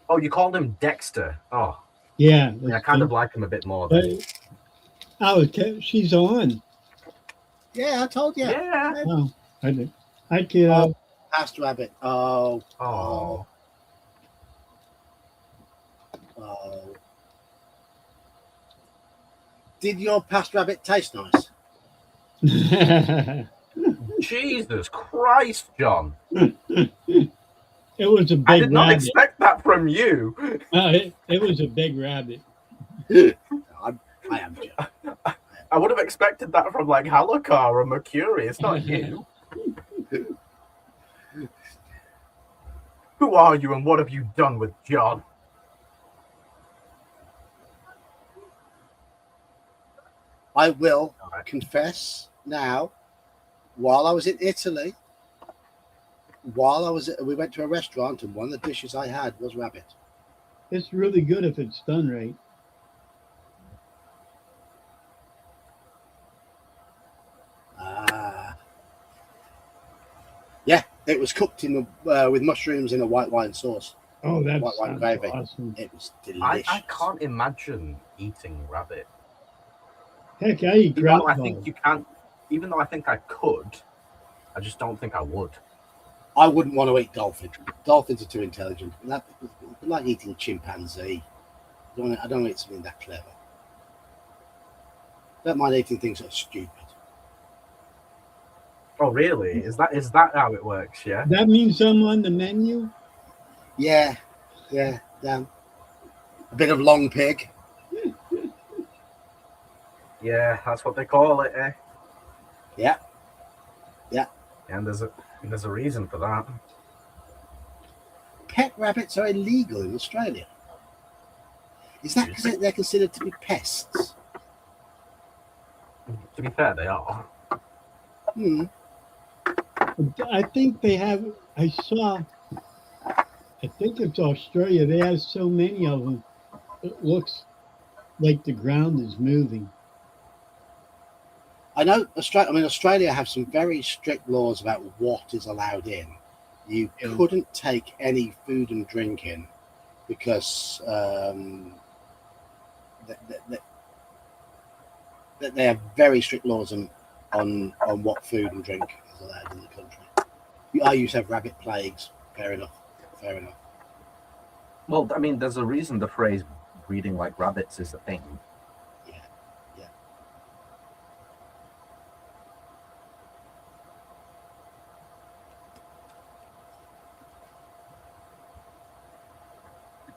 Oh, you called him Dexter. Oh, Yeah. yeah, I kind of like him a bit more. But, Than... she's on. Yeah, I told you. Yeah. Oh, I did. Hi, kiddo. Past rabbit. Oh. Oh. Oh. Did your past rabbit taste nice? Jesus Christ, John. It was a I big did not rabbit. expect that from you. It was a big rabbit. I am joking. I would have expected that from like Halakar or Mercury. It's not you. Who are you and what have you done with John? I will All right. confess now, while I was in Italy, we went to a restaurant and one of the dishes I had was rabbit. It's really good if it's done right. Yeah, it was cooked in with mushrooms in a white wine sauce. Oh, that's White wine gravy. awesome. It was delicious. I can't imagine eating rabbit. Heck, I eat Even though I groundhog. think you can't. Even though I think I could, I just don't think I would. I wouldn't want to eat dolphin. Dolphins are too intelligent. It's like eating chimpanzee. I don't want to eat something that clever. Don't mind eating things that are stupid. Oh, really? Is that how it works? Yeah. That means I'm on the menu? Yeah, damn. A bit of long pig. Yeah, that's what they call it, eh? Yeah. And there's a reason for that. Pet rabbits are illegal in Australia. Is that because they're considered to be pests? To be fair, they are. I think they have. I think it's Australia. They have so many of them. It looks like the ground is moving. I know Australia have some very strict laws about what is allowed in. You couldn't take any food and drink in because they have very strict laws on what food and drink is allowed in the country. I used to have rabbit plagues. Fair enough. Well, I mean, there's a reason the phrase "breeding like rabbits" is a thing. Yeah.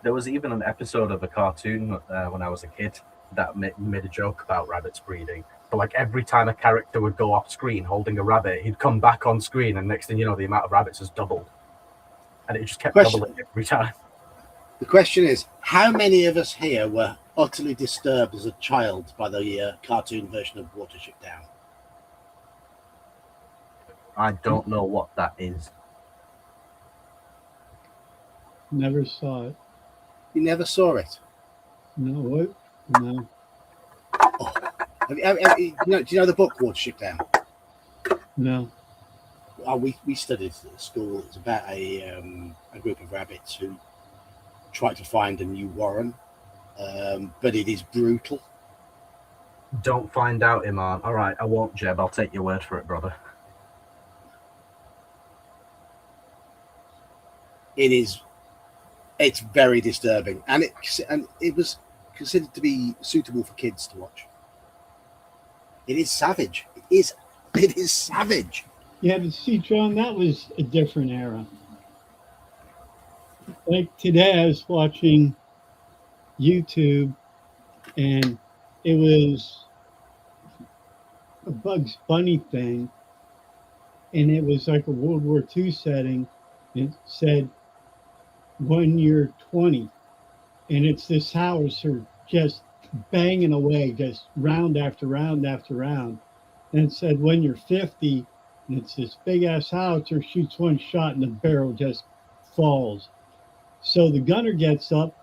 There was even an episode of a cartoon when I was a kid that made a joke about rabbits breeding. But like every time a character would go off screen holding a rabbit, he'd come back on screen, and next thing you know, the amount of rabbits has doubled, and it just kept doubling every time. The question is, how many of us here were utterly disturbed as a child by the cartoon version of Watership Down? I don't know what that is. Never saw it. You never saw it? No, what? No. Oh. Do you know the book Watership Down? No. Oh, we studied it at school. It's about a group of rabbits who try to find a new warren, but it is brutal. Don't find out, Iman. All right, I won't, Jeb. I'll take your word for it, brother. It's very disturbing, and it was considered to be suitable for kids to watch. It is savage. It is savage. Yeah, but see, John, that was a different era. Like today, I was watching YouTube, and it was a Bugs Bunny thing, and it was like a World War II setting. It said, when you're 20, and it's this howitzer just banging away, just round after round after round. And it said, when you're 50, and it's this big ass howitzer, shoots one shot, and the barrel just falls. So the gunner gets up,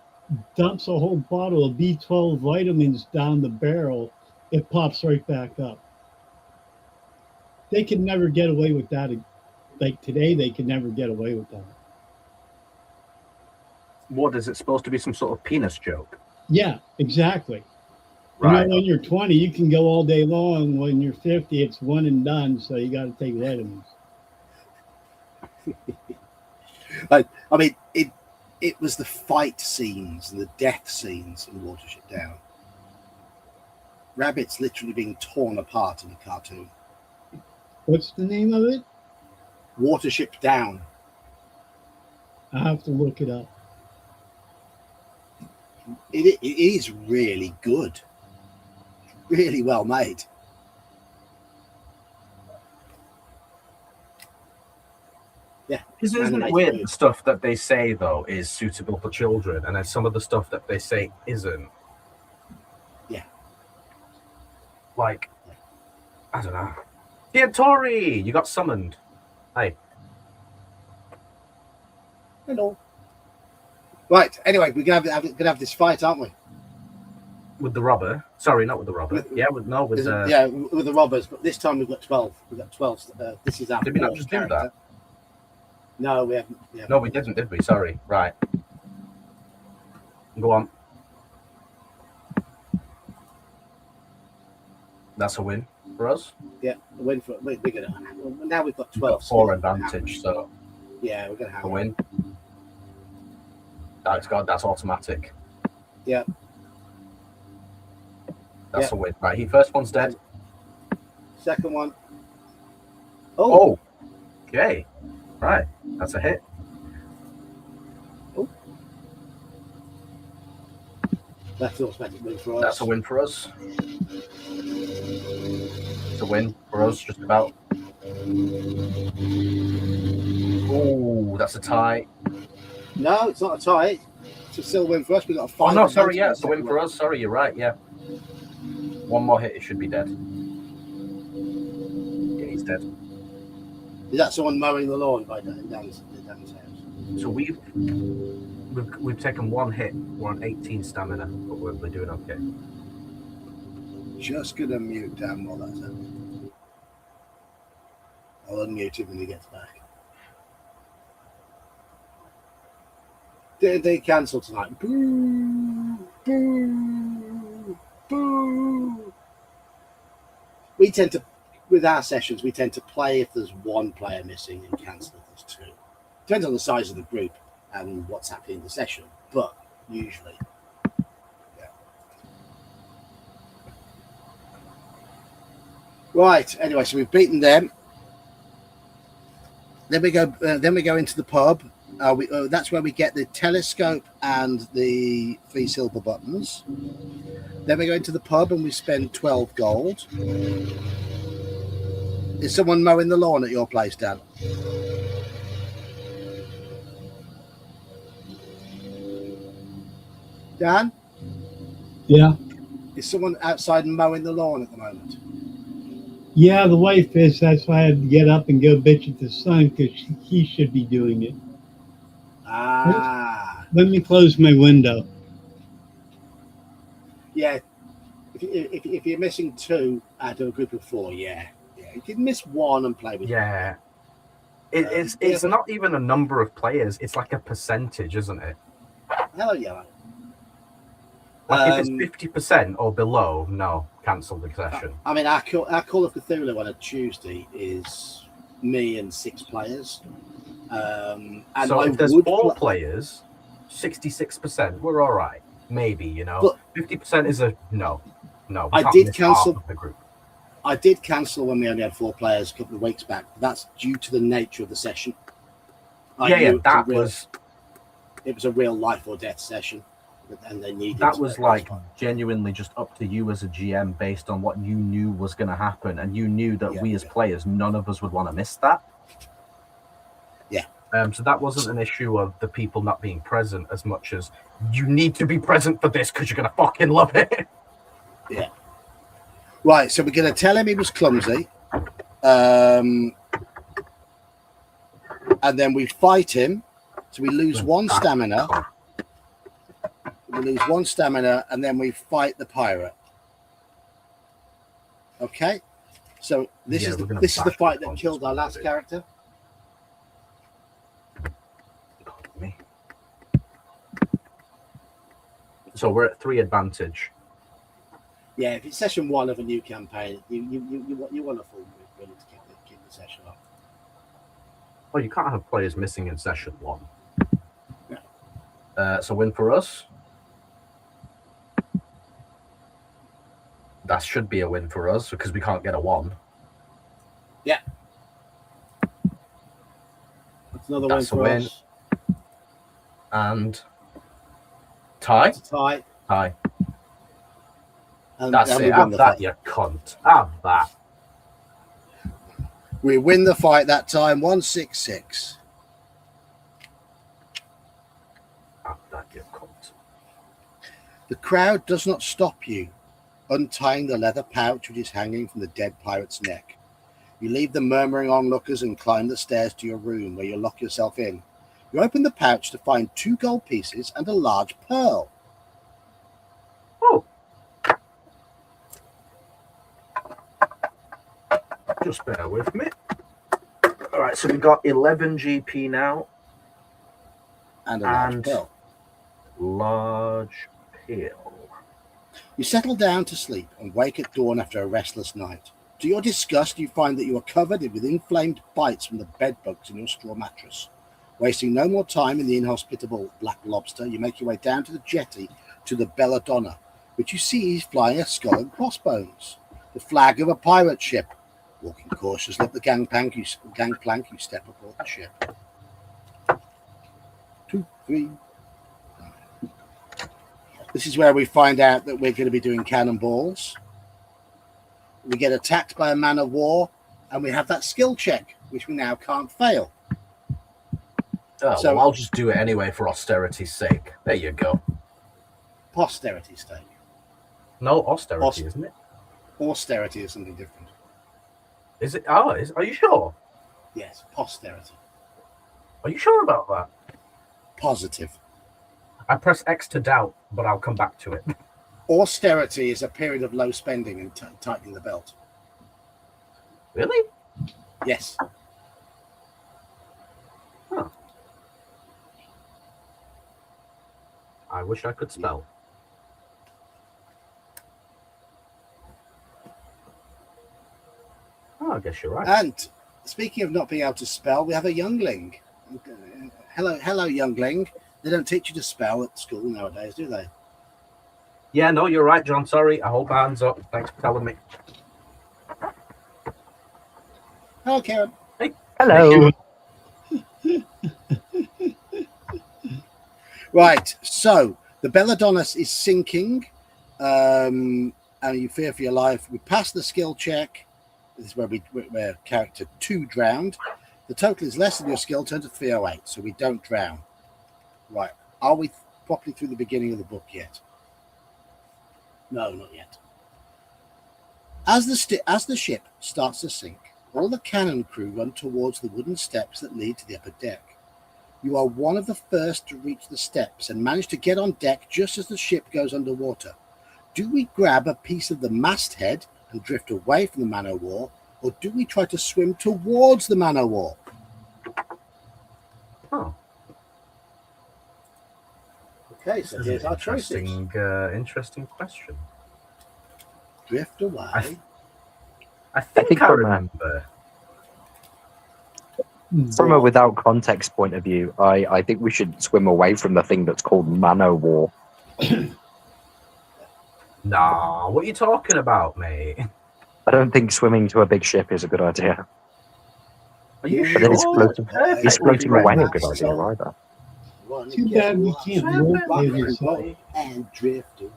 dumps a whole bottle of B12 vitamins down the barrel, it pops right back up. They could never get away with that. Like today, they could never get away with that. What is it supposed to be? Some sort of penis joke? Yeah, exactly. Right. You know, when you're 20, you can go all day long. When you're 50, it's one and done. So you got to take vitamins. But I mean, it was the fight scenes and the death scenes in Watership Down. Rabbits literally being torn apart in a cartoon. What's the name of it? Watership Down. I have to look it up. It is really good. Really well made. Yeah. Isn't it animated weird movie. the stuff that they say though is suitable for children, and then some of the stuff that they say isn't? Yeah. Like, I don't know. Dear Tori, you got summoned. Hey. Hello. Right. Anyway, we're gonna have this fight, aren't we? With the robber. Sorry, not with the robber. With with the robbers. But this time we've got 12. We've got 12. This is our Did we not fourth just do character. that? No, we haven't. No, we didn't, did we? Sorry. Right. Go on. That's a win for us. Yeah, a win for we're gonna. Well, now we've got We've 12. got 4 advantage, so Yeah, we're gonna have a win. That's automatic. Yeah. That's a win. Right, first one's dead. Second one. Oh. Okay. Right. That's a hit. Oh. That's an automatic win for us. That's a win for us. It's a win for us, just about. Oh, that's a tie. No, it's not a tie. It's still a win for us. We've got a 5. Oh, no, sorry, yeah, it's a win for us. Sorry, you're right, yeah. One more hit, it should be dead. Yeah, he's dead. Is that someone mowing the lawn by Dan's house? So we've taken 1 hit. We're on 18 stamina, but we're doing okay. Just gonna mute Dan while that's happening. I'll unmute him when he gets back. They cancel tonight. Boo! Boo! Boo! We tend to, with our sessions, we tend to play if there's 1 player missing and cancel if there's 2. Depends on the size of the group and what's happening in the session, but usually, yeah. Right. Anyway, so we've beaten them. Then we go. Then we go into the pub. That's where we get the telescope and the 3 silver buttons. Then we go into the pub and we spend 12 gold. Is someone mowing the lawn at your place, Dan? Dan? Yeah. Is someone outside mowing the lawn at the moment? Yeah, the wife is. That's why I had to get up and go bitch at the son because he should be doing it. Ah. Let me close my window. Yeah. If you're missing 2 out of a group of 4, yeah. You can miss 1 and play with. Yeah. It's not even a number of players. It's like a percentage, isn't it? Hello, Yellow. Like if it's 50% or below, no, cancel the session. I mean, our Call of Cthulhu on a Tuesday is me and 6 players. And so if there's 4 players, 66%, we're all right. Maybe, you know. But 50% is a no. I did cancel the group. I did cancel when we only had 4 players a couple of weeks back. But that's due to the nature of the session. It was a real life or death session. And they needed that was like genuinely just up to you as a GM based on what you knew was going to happen, and you knew that we as players, none of us would want to miss that. Yeah. So that wasn't an issue of the people not being present as much as you need to be present for this because you're going to fucking love it. Yeah. Right. So we're going to tell him he was clumsy, and then we fight him. So we lose 1 stamina. We lose 1 stamina, and then we fight the pirate. Okay, so this is the fight that killed our last character. So we're at 3 advantage. Yeah, if it's session 1 of a new campaign, you want a full group really to keep the session up. Well, you can't have players missing in session 1. No. So win for us. That should be a win for us because we can't get a 1. Yeah. That's another win for us. And Tie? It's a tie. Tie. And That's we it. win Have the that, fight. you cunt. Have that. We win the fight that time, 166. Have that, you cunt. The crowd does not stop you, untying the leather pouch which is hanging from the dead pirate's neck. You leave the murmuring onlookers and climb the stairs to your room, where you lock yourself in. You open the pouch to find 2 gold pieces and a large pearl. Oh. Just bear with me. All right, so we've got 11 GP now. And a large pearl. Large pearl. You settle down to sleep and wake at dawn after a restless night. To your disgust, you find that you are covered with inflamed bites from the bedbugs in your straw mattress. Wasting no more time in the inhospitable Black Lobster, you make your way down to the jetty to the Belladonna, which you see is flying a skull and crossbones, the flag of a pirate ship. Walking cautiously up the gangplank, you step aboard the ship. 2, 3. This is where we find out that we're going to be doing cannonballs. We get attacked by a man of war, and we have that skill check, which we now can't fail. Oh, So- well, I'll just do it anyway for austerity's sake. There you go. Posterity stake. No, austerity, isn't it? Austerity is something different. Is it? Oh, are you sure? Yes, posterity. Are you sure about that? Positive. I press X to doubt, but I'll come back to it. Austerity is a period of low spending and tightening the belt. Really? Yes. Huh. I wish I could spell. Oh, I guess you're right. And speaking of not being able to spell, we have a youngling. Hello, youngling. They don't teach you to spell at school nowadays, do they? Yeah, no, you're right, John. Sorry. I hold my hands up. Thanks for telling me. Hello, Karen. Hello. Right, so the Belladonna is sinking, and you fear for your life. We pass the skill check. This is where character 2 drowned. The total is less than your skill turn to 308, so we don't drown. Right, are we properly through the beginning of the book yet? No, not yet. As the ship starts to sink, all the cannon crew run towards the wooden steps that lead to the upper deck. You are one of the first to reach the steps and manage to get on deck just as the ship goes underwater. Do we grab a piece of the masthead and drift away from the man o' war, or do we try to swim towards the man o' war? Oh. Okay, so here's our choices. Interesting question. Drift away. I think I from remember. From a without context point of view, I think we should swim away from the thing that's called Mano War. Nah, what are you talking about, mate? I don't think swimming to a big ship is a good idea. Are you But then it's sure? floating, Perfect. it's floating Right. away a good idea either. Too bad we can't roleplay this out. And drift away.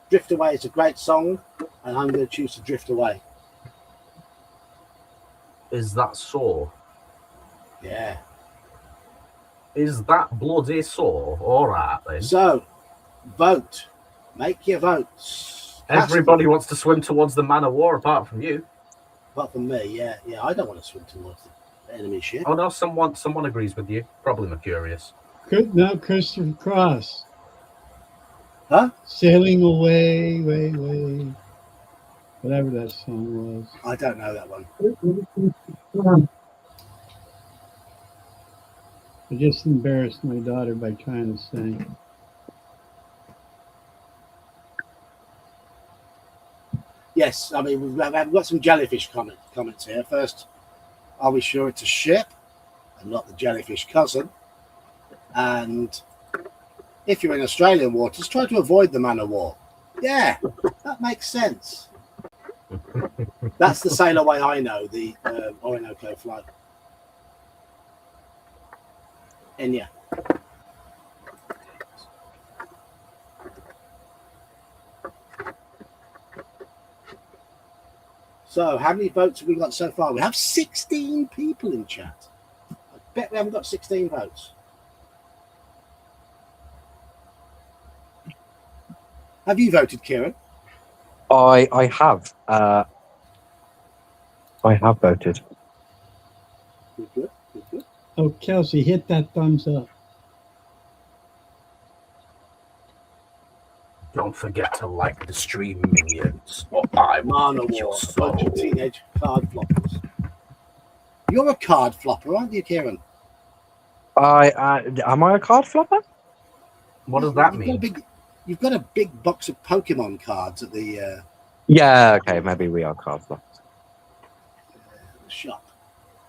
Drift Away is a great song, and I'm going to choose to drift away. Is that so? Yeah. Is that bloody so? All right, then. So, vote. Make your votes. Everybody wants to swim towards the man of war, apart from you. Apart from me, yeah. I don't want to swim towards the enemy ship. Oh no, someone agrees with you. Probably Mercurius. Now Christopher Cross. Huh? Sailing away, way, way. Whatever that song was. I don't know that one. I just embarrassed my daughter by trying to sing. Yes, I mean, we've got some jellyfish comments here. First, are we sure it's a ship and not the jellyfish cousin? And if you're in Australian waters, try to avoid the man of war. Yeah, that makes sense. That's the sailor way I know, the Orinoco flight. Enya. So, how many votes have we got so far? We have 16 people in chat. I bet we haven't got 16 votes. Have you voted, Kieran? I have. I have voted. Good. Oh, Kelsey, hit that thumbs up. Don't forget to like the stream, minions, or I will Mana take your War, a bunch soul. of teenage card floppers. You're a card flopper, aren't you, Kieran? Am I a card flopper? What does that You've mean? You've got a big box of Pokemon cards at the Yeah. Okay. Maybe we are card floppers. shop.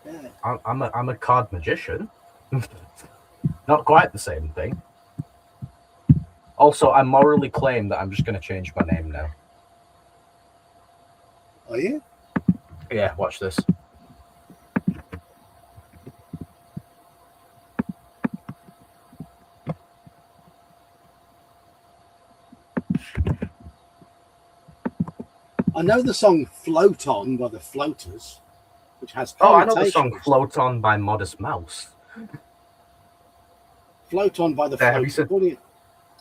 Yeah. I'm a card magician. Not quite the same thing. Also, I morally claim that I'm just going to change my name now. Are you? Yeah, watch this. I know the song Float On by the Floaters, which has Oh, I know the song connotations. Float On by Modest Mouse. Float On by the Have you Floaters.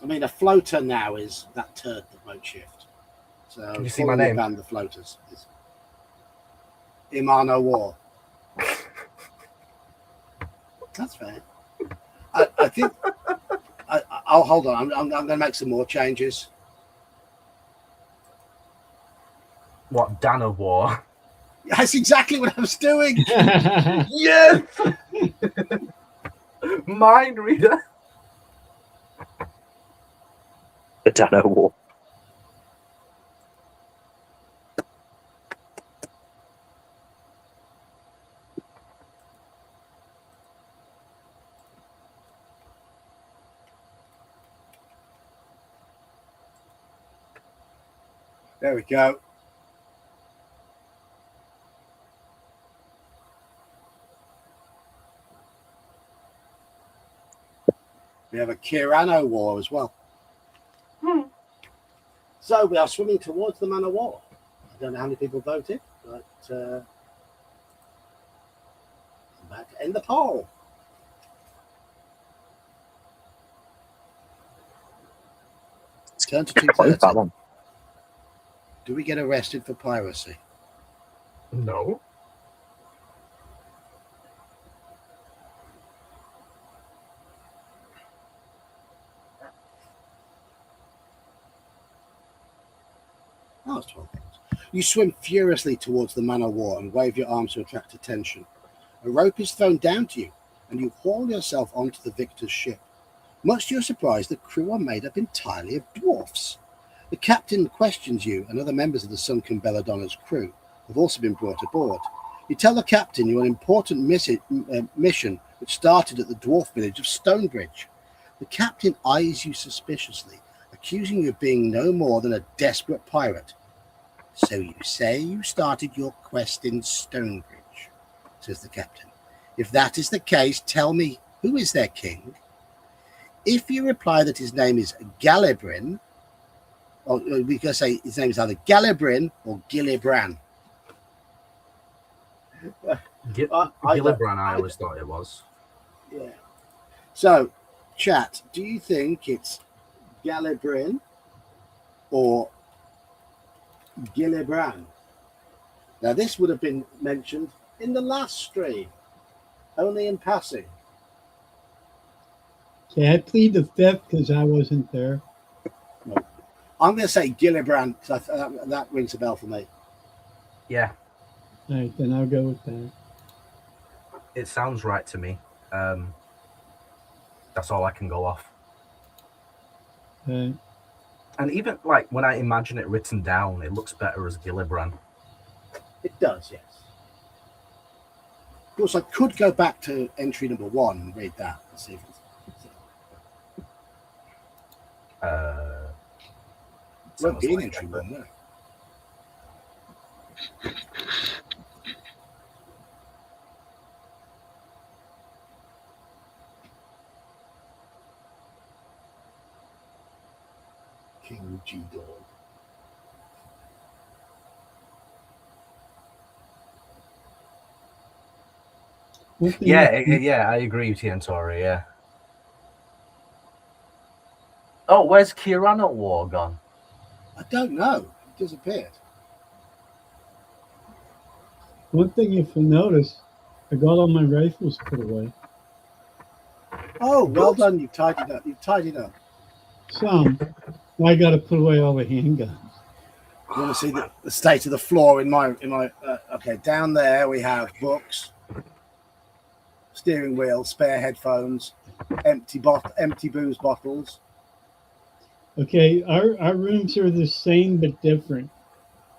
I mean, a floater now is that turd that won't shift. So, Can you see my calling the name? band the Floaters is Imano War. That's fair. I think I'll hold on. I'm going to make some more changes. What, Dana War? That's exactly what I was doing. Yes! Mind reader. The Dano War. There we go. We have a Kirano War as well. So we are swimming towards the Man of War. I don't know how many people voted, but I'm about to end the poll. Turn to What is that 230. one? Do we get arrested for piracy? No. Oh, it's 12 points. You swim furiously towards the Man of War and wave your arms to attract attention. A rope is thrown down to you, and you haul yourself onto the victor's ship. Much to your surprise, the crew are made up entirely of dwarfs. The captain questions you, and other members of the sunken Belladonna's crew have also been brought aboard. You tell the captain you're on an important mission which started at the dwarf village of Stonebridge. The captain eyes you suspiciously, accusing you of being no more than a desperate pirate. So you say you started your quest in Stonebridge, says the captain. If that is the case, tell me, who is their king? If you reply that his name is Galibrin, or we can say his name is either Galibrin or Gilibran. Gillibrand, I always thought it was. Yeah. So, chat, do you think it's Galibrin or Gilibran? Now, this would have been mentioned in the last stream, only in passing. Okay, I plead the fifth because I wasn't there. I'm going to say Gillibrand because that rings a bell for me. Yeah, All right, then I'll go with that. it sounds right to me. That's all I can go off. Right. And even like when I imagine it written down, it looks better as Gillibrand. It does, yes. Of course, I could go back to entry number 1 and read that and see if it's. Won't be in entry 1, no. King G Dog. One thing Yeah, I agree with you, Tori, yeah. Oh, where's Kirana War gone? I don't know. He disappeared. One thing if you notice, I got all my rifles put away. Oh, well Good. done. You've tidied up. You've tidied up. Some. I got to put away all the handguns. You want to see the state of the floor in my okay, down there we have books, steering wheel, spare headphones, empty booze bottles. Okay, our rooms are the same but different.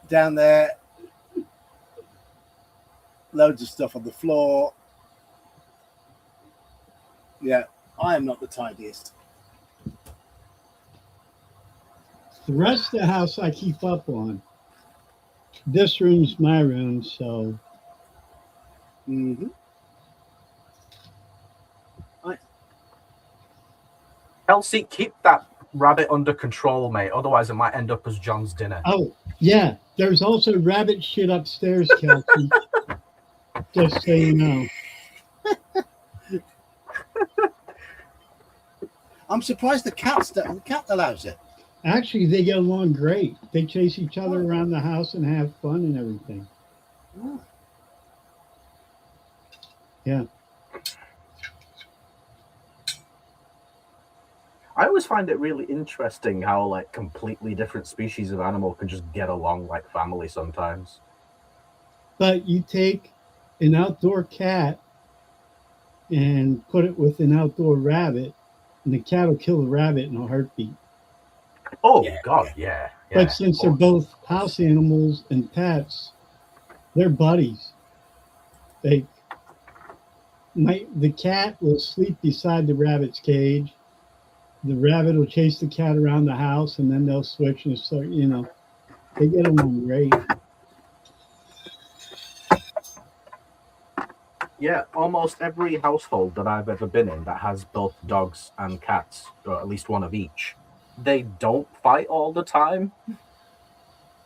Down there, loads of stuff on the floor. Yeah, I am not the tidiest. The rest of the house I keep up on. This room's my room, so Mm-hmm. Elsie, keep that rabbit under control, mate. Otherwise, it might end up as John's dinner. oh yeah, there's also rabbit shit upstairs, Kelsey. Just so you know. I'm surprised the cat allows it. Actually, they get along great. They chase each other around the house and have fun and everything. Oh. Yeah. I always find it really interesting how like completely different species of animal can just get along like family sometimes. But you take an outdoor cat and put it with an outdoor rabbit, and the cat will kill the rabbit in a heartbeat. Oh Yeah, God, yeah. But since they're both house animals and pets, they're buddies. The cat will sleep beside the rabbit's cage. The rabbit will chase the cat around the house, and then they'll switch and start. They get along great. Yeah, almost every household that I've ever been in that has both dogs and cats, or at least one of each, they don't fight all the time.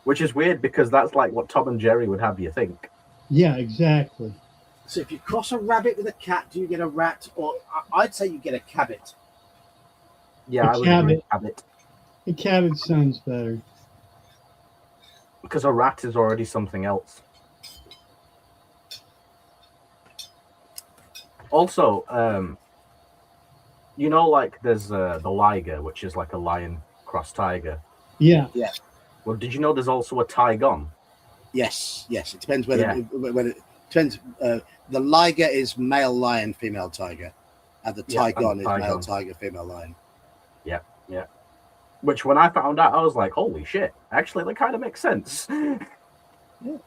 Which is weird because that's like what Tom and Jerry would have you think. Yeah, exactly. So if you cross a rabbit with a cat, do you get a rat? Or I'd say you get a cabbit. Yeah, A I would agree cabbit. with it. The cabbit sounds better. Because a rat is already something else. Also, like there's the liger, which is like a lion cross tiger. Yeah. Well, did you know there's also a tigon? Yes. It depends whether it depends. The liger is male lion, female tiger, and the tigon is male tiger, female lion. Yeah. Which when I found out, I was like, holy shit. Actually, that kind of makes sense. Yeah.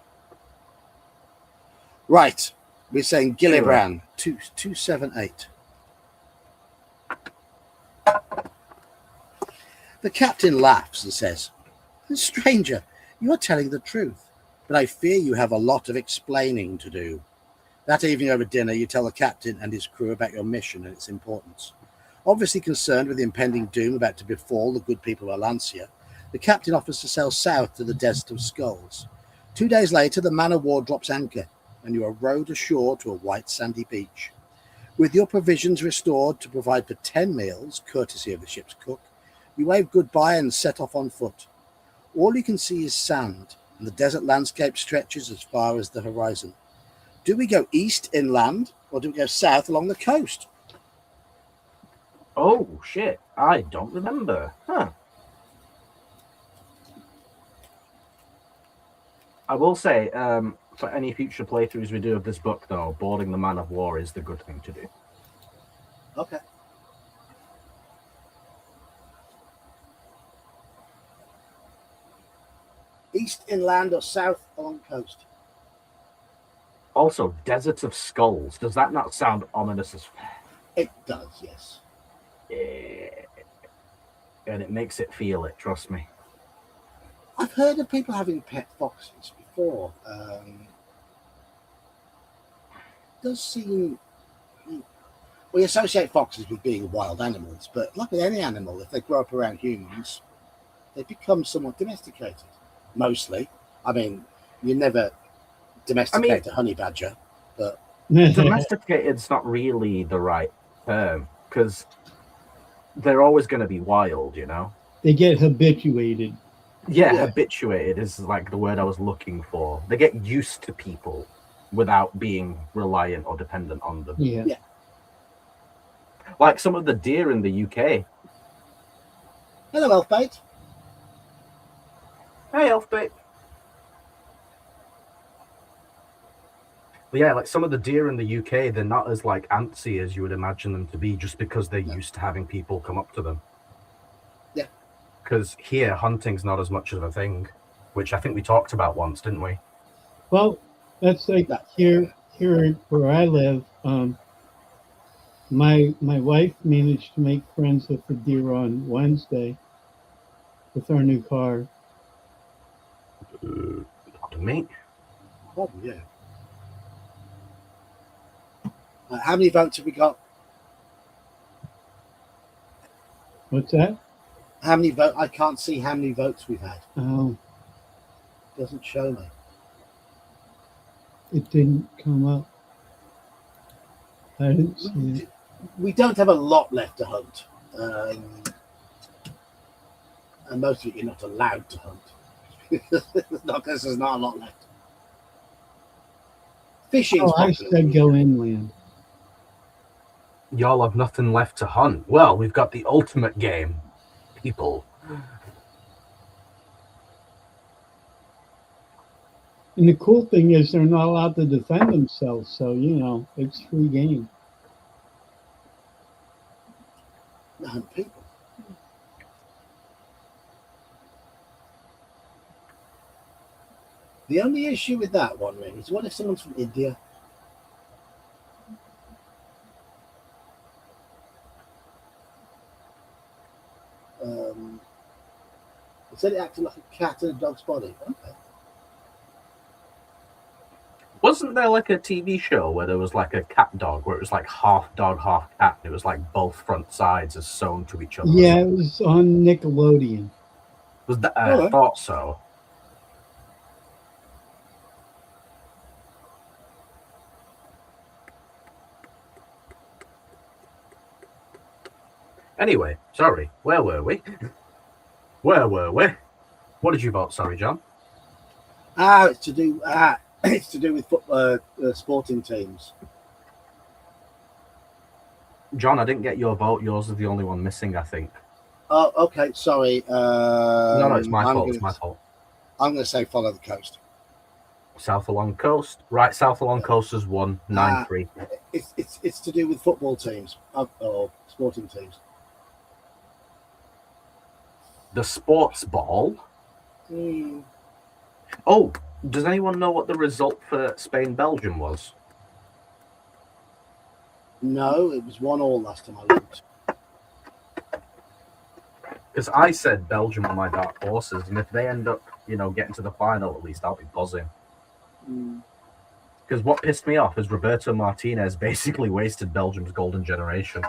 Right. We're saying Gillibrand 278. The captain laughs and says, "Stranger, you are telling the truth, but I fear you have a lot of explaining to do." That evening over dinner, you tell the captain and his crew about your mission and its importance. Obviously concerned with the impending doom about to befall the good people of Alancia, the captain offers to sail south to the Desert of Skulls. 2 days later, the man of war drops anchor, and you are rowed ashore to a white sandy beach. With your provisions restored to provide for 10 meals, courtesy of the ship's cook, you wave goodbye and set off on foot. All you can see is sand, and the desert landscape stretches as far as the horizon. Do we go east inland, or do we go south along the coast? Oh, shit. I don't remember. Huh. I will say, for any future playthroughs we do of this book, though, boarding the man of war is the good thing to do. Okay. East inland or south along the coast? Also, Desert of Skulls. Does that not sound ominous as It does, yes. Yeah. And it makes it feel it, trust me. I've heard of people having pet foxes before. Does seem... We associate foxes with being wild animals, but like with any animal, if they grow up around humans, they become somewhat domesticated. Mostly. I mean, you never domesticate a honey badger, but... Domesticated's not really the right term because they're always going to be wild, you know? They get habituated. Yeah, Yeah. habituated is like the word I was looking for. They get used to people without being reliant or dependent on them. Yeah. Yeah. Like some of the deer in the UK. Hello, Elfbait. Hey, Elfbait. But yeah, like some of the deer in the UK, they're not as like antsy as you would imagine them to be just because they're used to having people come up to them. Yeah. Because here, hunting's not as much of a thing, which I think we talked about once, didn't we? Well, that's like here where I live. My wife managed to make friends with the deer on Wednesday with our new car. Pardon me. Oh, yeah. How many votes have we got? What's that? How many votes? I can't see how many votes we've had. Oh, It doesn't show me. it didn't come up. I didn't see it. We don't have a lot left to hunt. And most of it you're not allowed to hunt. Because there's not a lot left. Fishing's Oh, I popular. said go inland. Y'all have nothing left to hunt. Well, we've got the ultimate game, people. And the cool thing is they're not allowed to defend themselves, so it's free game. Hunt people. The only issue with that one, really, is what if someone's from India? It said it acted like a cat in a dog's body. Okay. Wasn't there like a TV show where there was like a cat dog, where it was like half dog, half cat, and it was like both front sides are sewn to each other? Yeah, it was on Nickelodeon. Was that? I thought so. Anyway, sorry. Where were we? Where were we? What did you vote? Sorry, John. It's to do. It's to do with football, sporting teams. John, I didn't get your vote. Yours is the only one missing, I think. Oh, okay. Sorry. No, it's my fault. It's my fault. I'm going to say follow the coast. South along coast. Right, south along coast is 193. It's to do with football teams or sporting teams. The sports ball. Oh, does anyone know what the result for Spain-Belgium was? No, it was 1-1 last time I looked. Because I said Belgium were my dark horses, and if they end up, getting to the final, at least I'll be buzzing. Because what pissed me off is Roberto Martinez basically wasted Belgium's golden generation.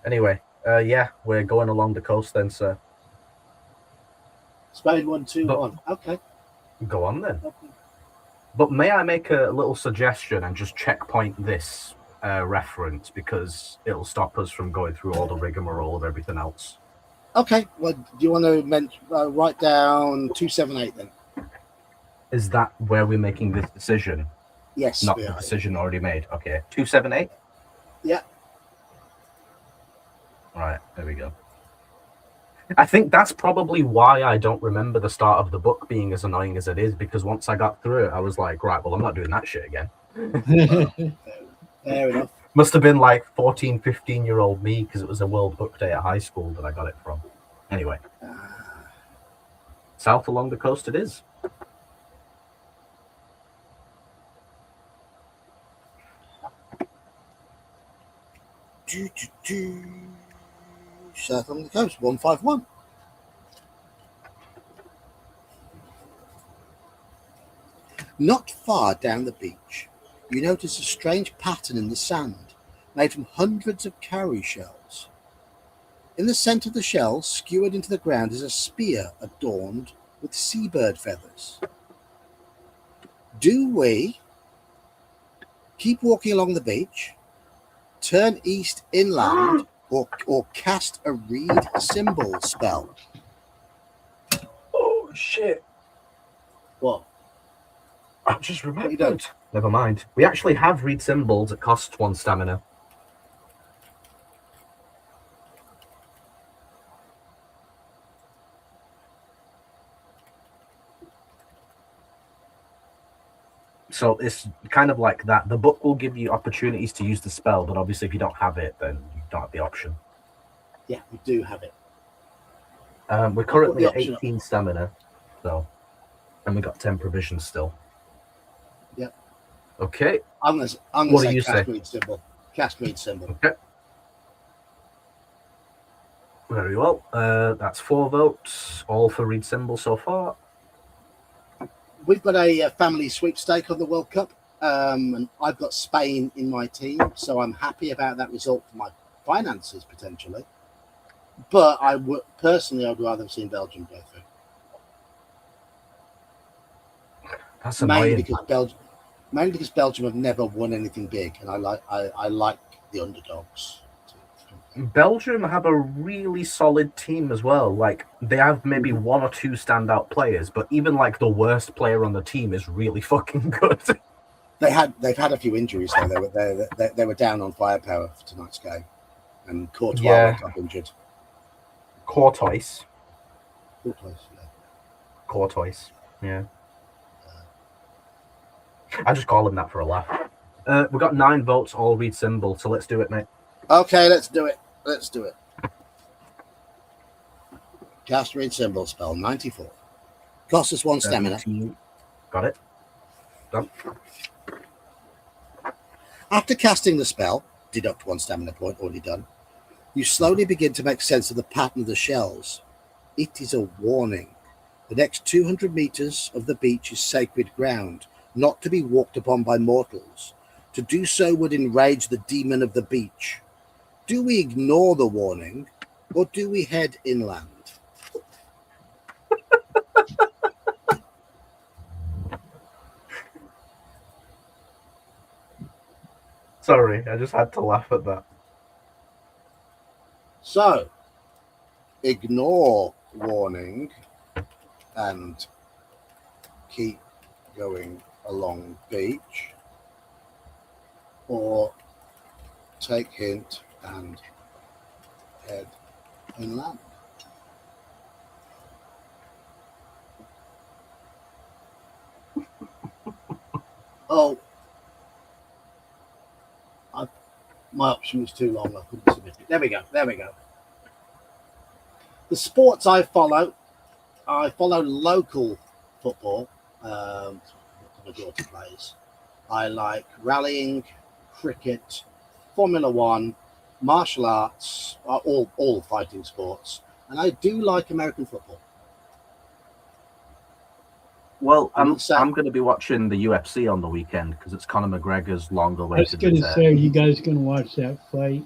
Anyway, yeah, we're going along the coast then, sir. Spain 1-2-1. Okay. Go on then. Okay. But may I make a little suggestion and just checkpoint this reference, because it'll stop us from going through all the rigmarole of everything else. Okay. Well, do you want to write down 278 then? Is that where we're making this decision? Yes. Not we the are. decision already made. Okay. 278? Yeah. Right, there we go. I think that's probably why I don't remember the start of the book being as annoying as it is, because once I got through it, I was like, right, well, I'm not doing that shit again. Fair enough. Must have been like 14, 15-year-old me, because it was a World Book Day at high school that I got it from. Anyway. South along the coast it is. South along the coast, 151. Not far down the beach, you notice a strange pattern in the sand, made from hundreds of cowrie shells. In the center of the shell, skewered into the ground, is a spear adorned with seabird feathers. Do we keep walking along the beach, turn east inland, or cast a read symbol spell? Oh shit! What? I've just you remembered. done? Never mind. We actually have read symbols that cost 1 stamina. So it's kind of like that. The book will give you opportunities to use the spell, but obviously if you don't have it, then you don't have the option. Yeah, we do have it. We're currently at option 18 stamina, so, and we got 10 provisions still. Yep. Okay. I'm gonna What say do you cast say? read symbol. Cast read symbol. Okay. Very well. That's 4 votes, all for read symbol so far. We've got a family sweepstake on the World Cup, and I've got Spain in my team, so I'm happy about that result for my finances potentially. But I would personally, I'd rather have seen Belgium go through. That's Mainly annoying. because Belgium have never won anything big, and I like the underdogs. Belgium have a really solid team as well. Like they have maybe 1 or 2 standout players, but even like the worst player on the team is really fucking good. They've had a few injuries though. They were down on firepower for tonight's game, and Courtois went off injured. Courtois. Yeah. Courtois. Yeah. I just call him that for a laugh. We've got 9 votes, all read symbol, so let's do it, mate. Okay, let's do it. Cast read symbol spell 94. Costs us 1 stamina. Got it. Done. After casting the spell, deduct 1 stamina point, already done. You slowly begin to make sense of the pattern of the shells. It is a warning. The next 200 meters of the beach is sacred ground, not to be walked upon by mortals. To do so would enrage the demon of the beach. Do we ignore the warning, or do we head inland? Sorry, I just had to laugh at that. So, ignore warning and keep going along beach, or take hint and head inland. My option was too long. I couldn't submit it. There we go. The sports I follow local football. My daughter plays. I like rallying, cricket, Formula One, martial arts, all fighting sports, and I do like American football. Well, I'm going to be watching the UFC on the weekend because it's Conor McGregor's long-awaited. I was going to say, are you guys going to watch that fight?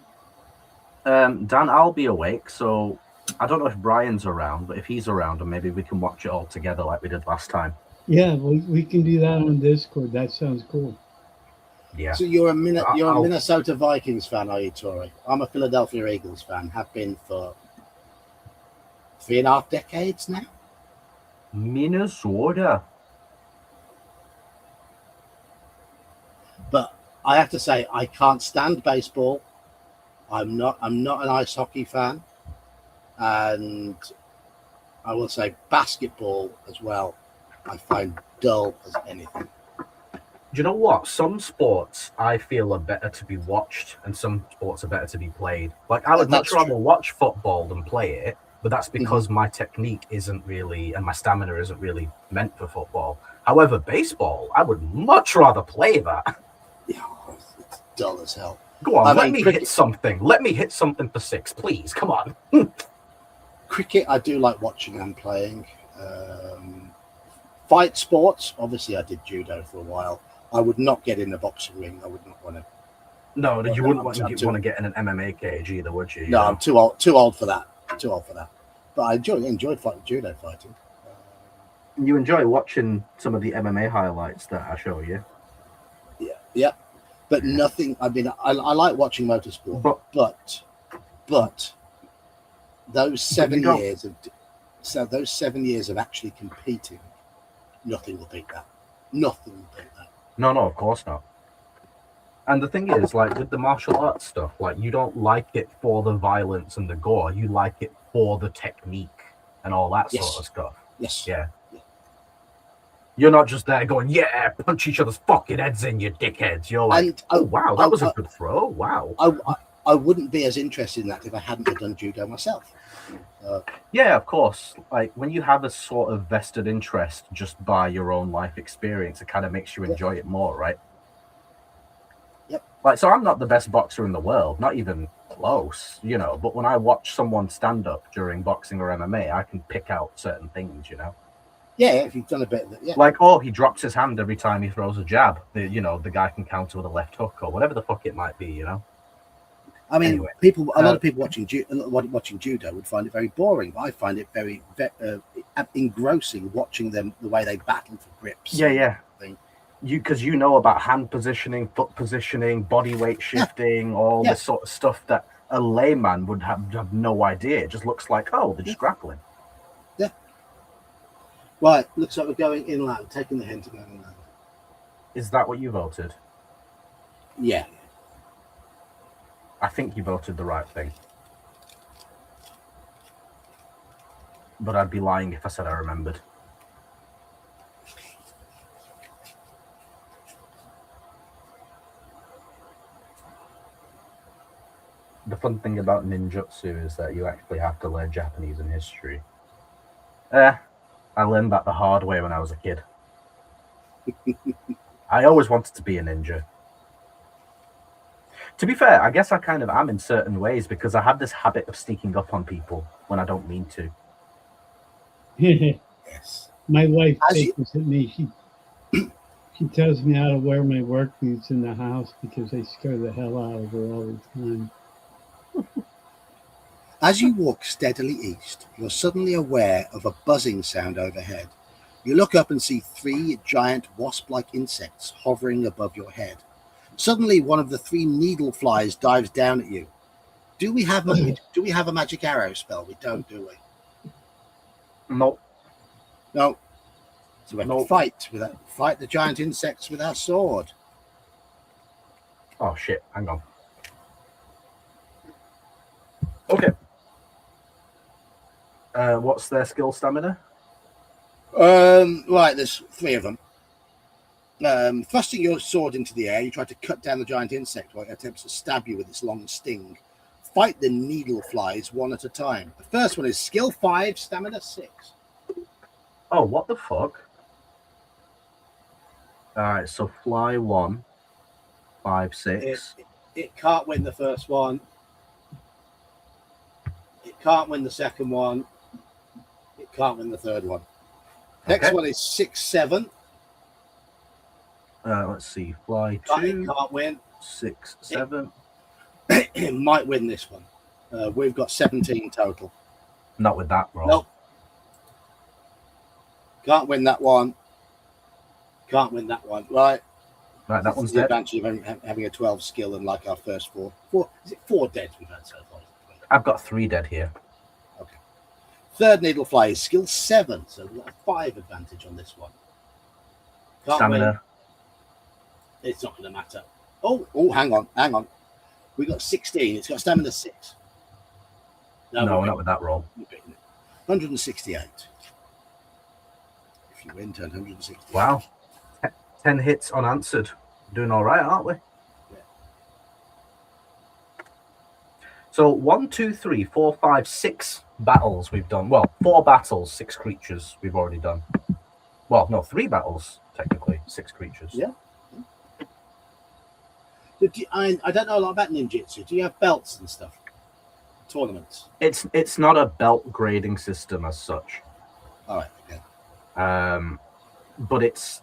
Dan, I'll be awake, so I don't know if Brian's around, but if he's around, and maybe we can watch it all together like we did last time. Yeah, we can do that on Discord. That sounds cool. Yeah. So you're a Minnesota Vikings fan, are you, Tori? I'm a Philadelphia Eagles fan. Have been for 3.5 decades now. Minnesota. But I have to say, I can't stand baseball. I'm not an ice hockey fan, and I will say basketball as well. I find dull as anything. Do you know what? Some sports I feel are better to be watched, and some sports are better to be played. Like I would much rather watch football than play it. But that's because my technique isn't really, and my stamina isn't really meant for football. However, baseball, I would much rather play that. Yeah, it's dull as hell. Go on, let me hit something. Let me hit something for 6, please. Come on. Cricket, I do like watching and playing. Fight sports, obviously I did judo for a while. I would not get in the boxing ring. I would not want to. No, you wouldn't want to get in an MMA cage either, would you? No, I'm too old for that. But I enjoyed judo fighting. You enjoy watching some of the MMA highlights that I show you. Yeah. But nothing. I mean, I like watching motorsport, but those 7 years of actually competing, nothing will beat that. Nothing will beat that. No, of course not. And the thing is, like with the martial arts stuff, like you don't like it for the violence and the gore. You like it for the technique and all that sort of stuff. Yes. Yeah. You're not just there going, yeah, punch each other's fucking heads in, you dickheads. You're like, oh wow, that was a good throw. Wow. I wouldn't be as interested in that if I hadn't done judo myself. Yeah, of course. Like when you have a sort of vested interest just by your own life experience, it kind of makes you enjoy it more, right? Yep. Like, so I'm not the best boxer in the world, not even close, you know, but when I watch someone stand up during boxing or MMA, I can pick out certain things, you know? Yeah, if you've done a bit of that, yeah. Like, oh, he drops his hand every time he throws a jab. The guy can counter with a left hook or whatever the fuck it might be, you know? I mean, Anyway, a lot of people watching judo would find it very boring. But I find it very engrossing watching them, the way they battle for grips. Yeah. Because you know about hand positioning, foot positioning, body weight shifting, all this sort of stuff that a layman would have no idea. It just looks like, oh, they're just grappling. Yeah. Right, looks like we're going inland, taking the hint to go inland. Is that what you voted? Yeah. I think you voted the right thing. But I'd be lying if I said I remembered. The fun thing about ninjutsu is that you actually have to learn Japanese and history. I learned that the hard way when I was a kid. I always wanted to be a ninja. To be fair, I guess I kind of am in certain ways because I have this habit of sneaking up on people when I don't mean to. Yes. My wife takes at me. She tells me how to wear my work boots in the house because they scare the hell out of her all the time. As you walk steadily east, you're suddenly aware of a buzzing sound overhead. You look up and see 3 giant wasp-like insects hovering above your head. Suddenly, one of the 3 needle flies dives down at you. Do we have a magic arrow spell? We don't, do we? Nope. No. So we have to fight the giant insects with our sword. Oh shit! Hang on. Okay. What's their skill stamina? Right, there's 3 of them. Thrusting your sword into the air, you try to cut down the giant insect while it attempts to stab you with its long sting. Fight the needle flies one at a time. The first one is skill 5, stamina 6. Oh, what the fuck? Alright, so fly 1, 5, 6. It can't win the first one. It can't win the second one. It can't win the third one. Next one is 6, 7. Let's see, fly 2. It can't win. 6, 7. It might win this one. We've got 17 total. Not with that roll. Nope. Can't win that one. Can't win that one. Right, that one's the dead. advantage of having a 12 skill and like our first 4. Is it 4 dead we've had so far? I've got 3 dead here. Okay. Third needle fly is skill 7, so we've got a 5 advantage on this one. Can't Stamina. win. It's not going to matter. Oh, hang on. We got 16. It's got stamina 6. No, not with that roll. 168. If you win, turn 168. Wow. 10 hits unanswered. Doing all right, aren't we? Yeah. So 1, 2, 3, 4, 5, 6 battles we've done. Well, 4 battles, 6 creatures we've already done. Well, no, 3 battles, technically, 6 creatures. Yeah. I don't know a lot about ninjutsu. Do you have belts and stuff? Tournaments? It's not a belt grading system as such. All right. Okay. But it's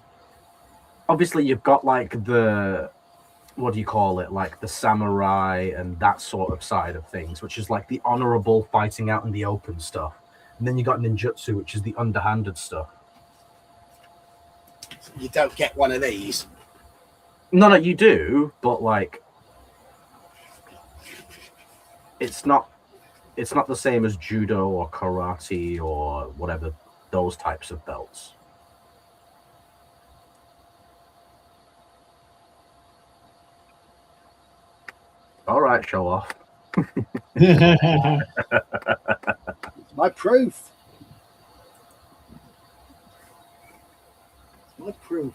obviously you've got like the, what do you call it, like the samurai and that sort of side of things, which is like the honorable fighting out in the open stuff, and then you got ninjutsu, which is the underhanded stuff. You don't get one of these. No, you do, but like, it's not the same as judo or karate or whatever those types of belts. All right, show off. It's my proof. It's my proof.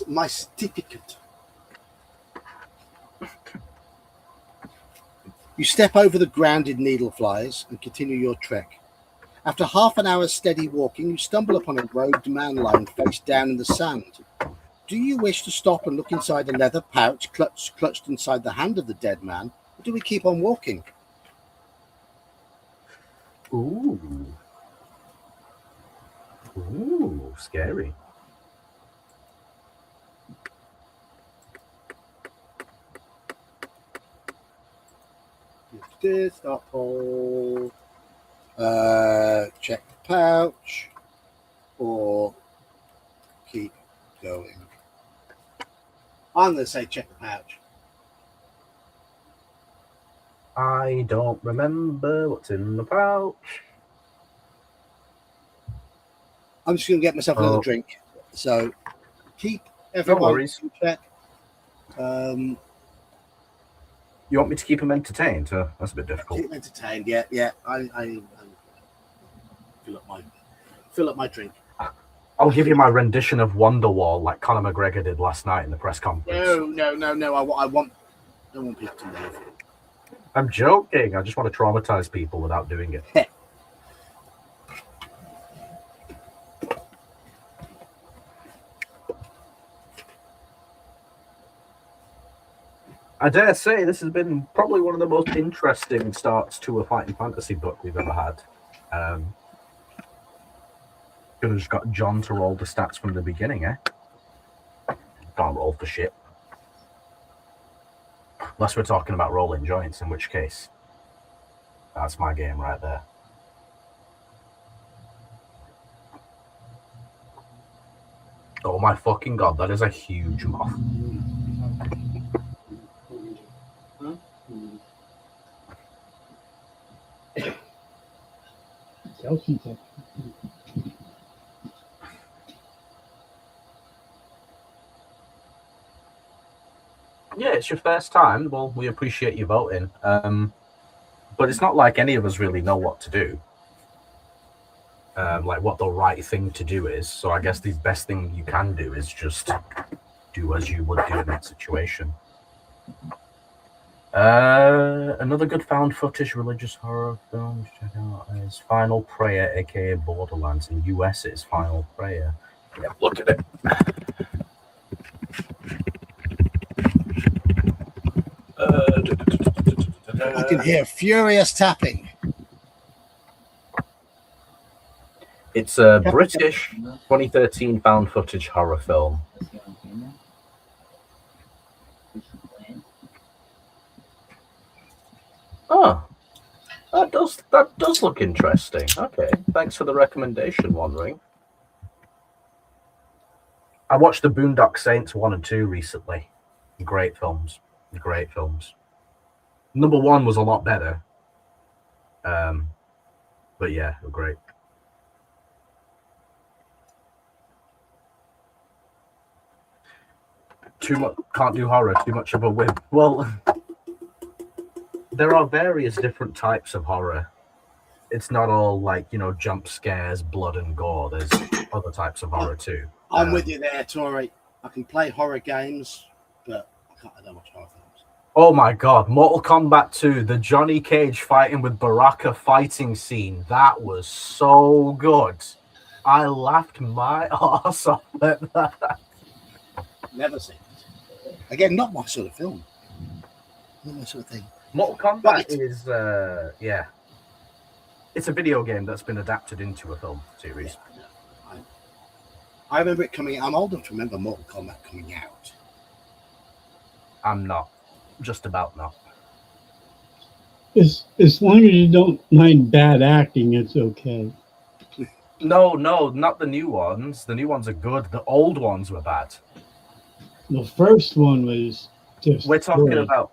My certificate. You step over the grounded needle flies and continue your trek. After half an hour's steady walking, you stumble upon a robed man lying face down in the sand. Do you wish to stop and look inside the leather pouch clutched inside the hand of the dead man, or do we keep on walking? Ooh, scary. Stop hole. Check the pouch, or keep going. I'm going to say check the pouch. I don't remember what's in the pouch. I'm just going to get myself another drink. So keep No everyone worries. check. You want me to keep him entertained? That's a bit difficult. Keep entertained. Yeah. I fill up my drink. I'll give you my rendition of Wonderwall, like Conor McGregor did last night in the press conference. No. I want people to live. I'm joking. I just want to traumatize people without doing it. I dare say this has been probably one of the most interesting starts to a fighting fantasy book we've ever had. Could have just got John to roll the stats from the beginning, eh? Can't roll for shit. Unless we're talking about rolling joints, in which case, that's my game right there. Oh my fucking god, that is a huge moth. Yeah, it's your first time. Well, we appreciate you voting. But it's not like any of us really know what to do. Like what the right thing to do is. So I guess the best thing you can do is just do as you would do in that situation. Another good found footage religious horror film to check out is Final Prayer, aka Borderlands. In US, it's Final Prayer. Yeah, look at it. I can hear furious tapping. It's a British 2013 found footage horror film. Oh, that does look interesting. Okay, thanks for the recommendation, One Ring. I watched the Boondock Saints 1 and 2 recently. Great films. Number 1 was a lot better. But yeah, great. Too much, can't do horror, too much of a whim. Well, there are various different types of horror. It's not all like, jump scares, blood and gore. There's other types of horror too. I'm with you there, Tori. I can play horror games, but I don't watch horror films. Oh my god, Mortal Kombat 2, the Johnny Cage fighting with Baraka fighting scene. That was so good. I laughed my ass off at that. Never seen it. Again, not my sort of film. Not my sort of thing. Mortal Kombat is, yeah. It's a video game that's been adapted into a film series. Yeah, I remember it coming. I'm old enough to remember Mortal Kombat coming out. I'm not. Just about not. As long as you don't mind bad acting, it's okay. No, not the new ones. The new ones are good. The old ones were bad. The first one was just. We're talking great. about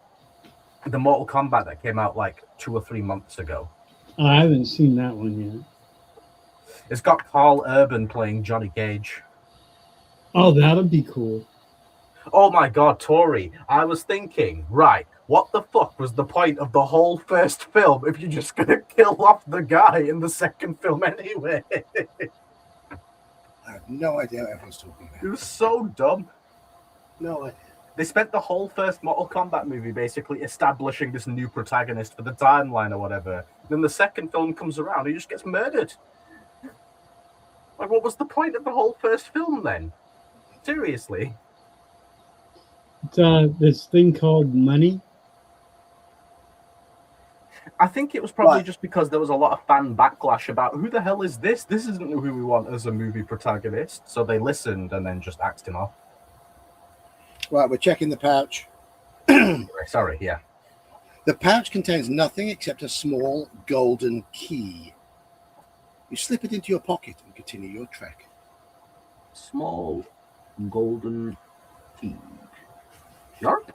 the Mortal Kombat that came out like 2 or 3 months ago. I haven't seen that one yet. It's got Carl Urban playing Johnny Cage. Oh, that'll be cool. Oh my god, Tori, I was thinking, right, what the fuck was the point of the whole first film if you're just gonna kill off the guy in the second film anyway? I have no idea what everyone's talking It about. was so dumb. No idea. They spent the whole first Mortal Kombat movie basically establishing this new protagonist for the timeline or whatever. Then the second film comes around, he just gets murdered. Like, what was the point of the whole first film then? Seriously. It's this thing called money. I think it was probably Right. just because there was a lot of fan backlash about who the hell is this? This isn't who we want as a movie protagonist. So they listened and then just axed him off. Right, we're checking the pouch. Sorry, yeah. The pouch contains nothing except a small golden key. You slip it into your pocket and continue your trek. Small golden key. Yarp.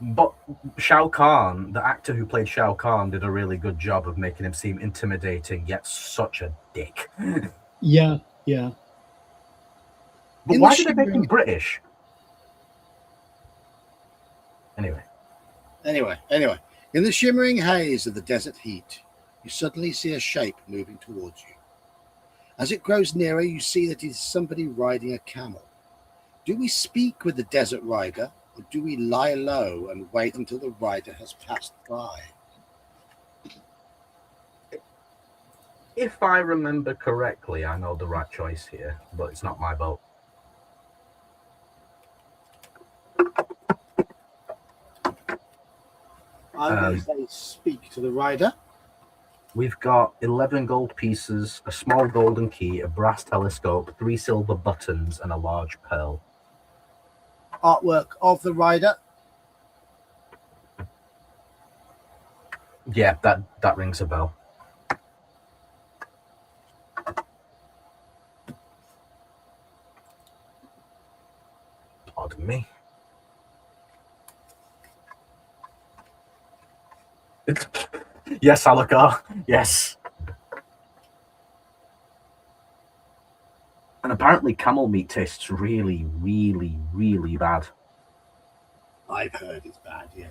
But Shao Kahn, the actor who played Shao Kahn, did a really good job of making him seem intimidating, yet such a dick. Yeah, yeah. But In why the did they make him shimmering- British? Anyway. Anyway, in the shimmering haze of the desert heat, you suddenly see a shape moving towards you. As it grows nearer, you see that it is somebody riding a camel. Do we speak with the desert rider, or do we lie low and wait until the rider has passed by? If I remember correctly, I know the right choice here, but it's not my vote. I'm going to say speak to the rider. We've got 11 gold pieces, a small golden key, a brass telescope, 3 silver buttons, and a large pearl. Artwork of the rider. Yeah, that rings a bell. Pardon me. Yes, Alucard. Yes. And apparently camel meat tastes really, really, really bad. I've heard it's bad, yeah.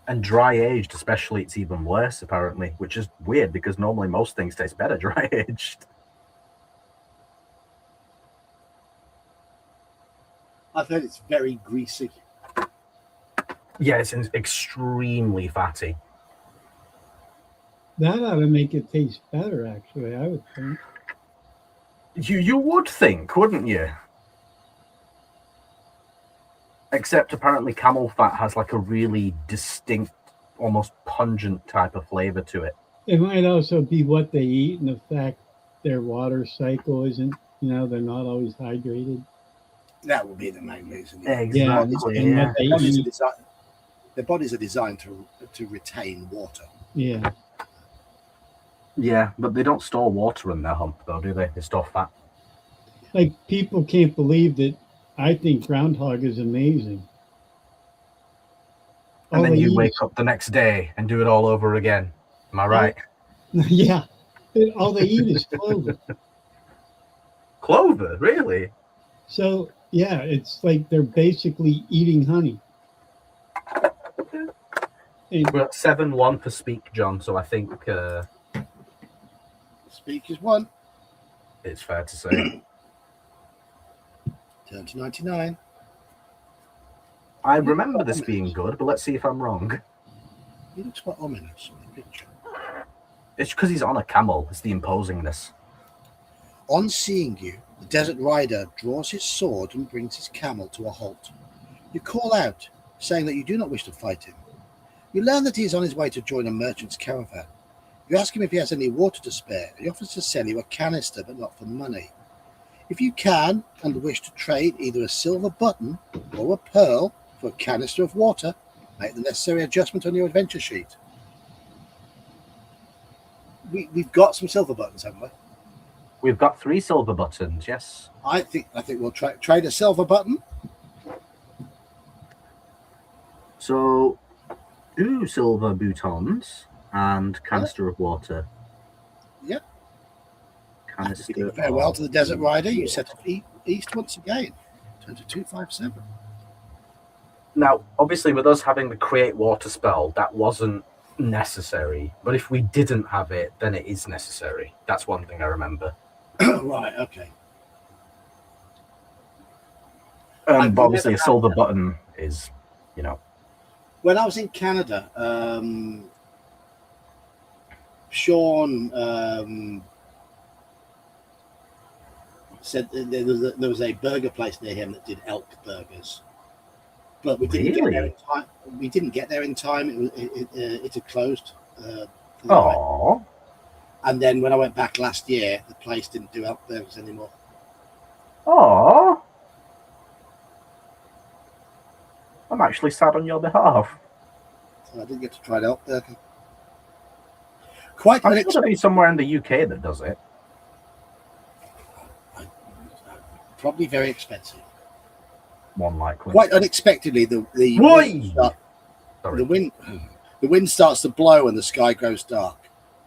And dry aged, especially, it's even worse, apparently, which is weird because normally most things taste better dry aged. I've heard it's very greasy. Yeah, it's extremely fatty. That ought to make it taste better, actually, I would think. You would think, wouldn't you? Except apparently camel fat has like a really distinct, almost pungent type of flavor to it. It might also be what they eat and the fact their water cycle isn't, they're not always hydrated. That would be the main reason. Yeah. Exactly. and Yeah. what they Bodies are eat. their bodies are designed to retain water. Yeah. Yeah, but they don't store water in their hump, though, do they? They store fat. Like, people can't believe that I think groundhog is amazing. And All then they you eat wake up the next day and do it all over again. Am I right? Yeah. All they eat is clover. Clover, really? So, yeah, it's like they're basically eating honey. And We're at 7-1 for Speak, John, so I think Speak is one. it's fair to say. Turn to 99. I remember this being good, but let's see if I'm wrong. He looks quite ominous in the picture. It's because he's on a camel. It's the imposingness. On seeing you, the desert rider draws his sword and brings his camel to a halt. You call out, saying that you do not wish to fight him. You learn that he is on his way to join a merchant's caravan. You ask him if he has any water to spare, and he offers to sell you a canister, but not for money. If you can and wish to trade either a silver button or a pearl for a canister of water, make the necessary adjustment on your adventure sheet. We've got some silver buttons, haven't we? We've got 3 silver buttons, yes. I think we'll trade a silver button. So 2 silver boutons and canister of water. Yep. Canister. Farewell to the Desert Rider. You set off east once again. Turn to 257. Now, obviously, with us having the create water spell, that wasn't necessary. But if we didn't have it, then it is necessary. That's one thing I remember. Right. Okay. But obviously, a silver button is, you know. When I was in Canada, Sean said there was a burger place near him that did elk burgers, but we didn't get there in time. We didn't get there in time. It had closed. Oh. And then when I went back last year, the place didn't do elk burgers anymore. Oh. I'm actually sad on your behalf. So I didn't get to try the elk burger. Quite I'm sure there'll be somewhere in the UK that does it. Probably very expensive. More likely. Quite unexpectedly, the wind starts to blow and the sky grows dark.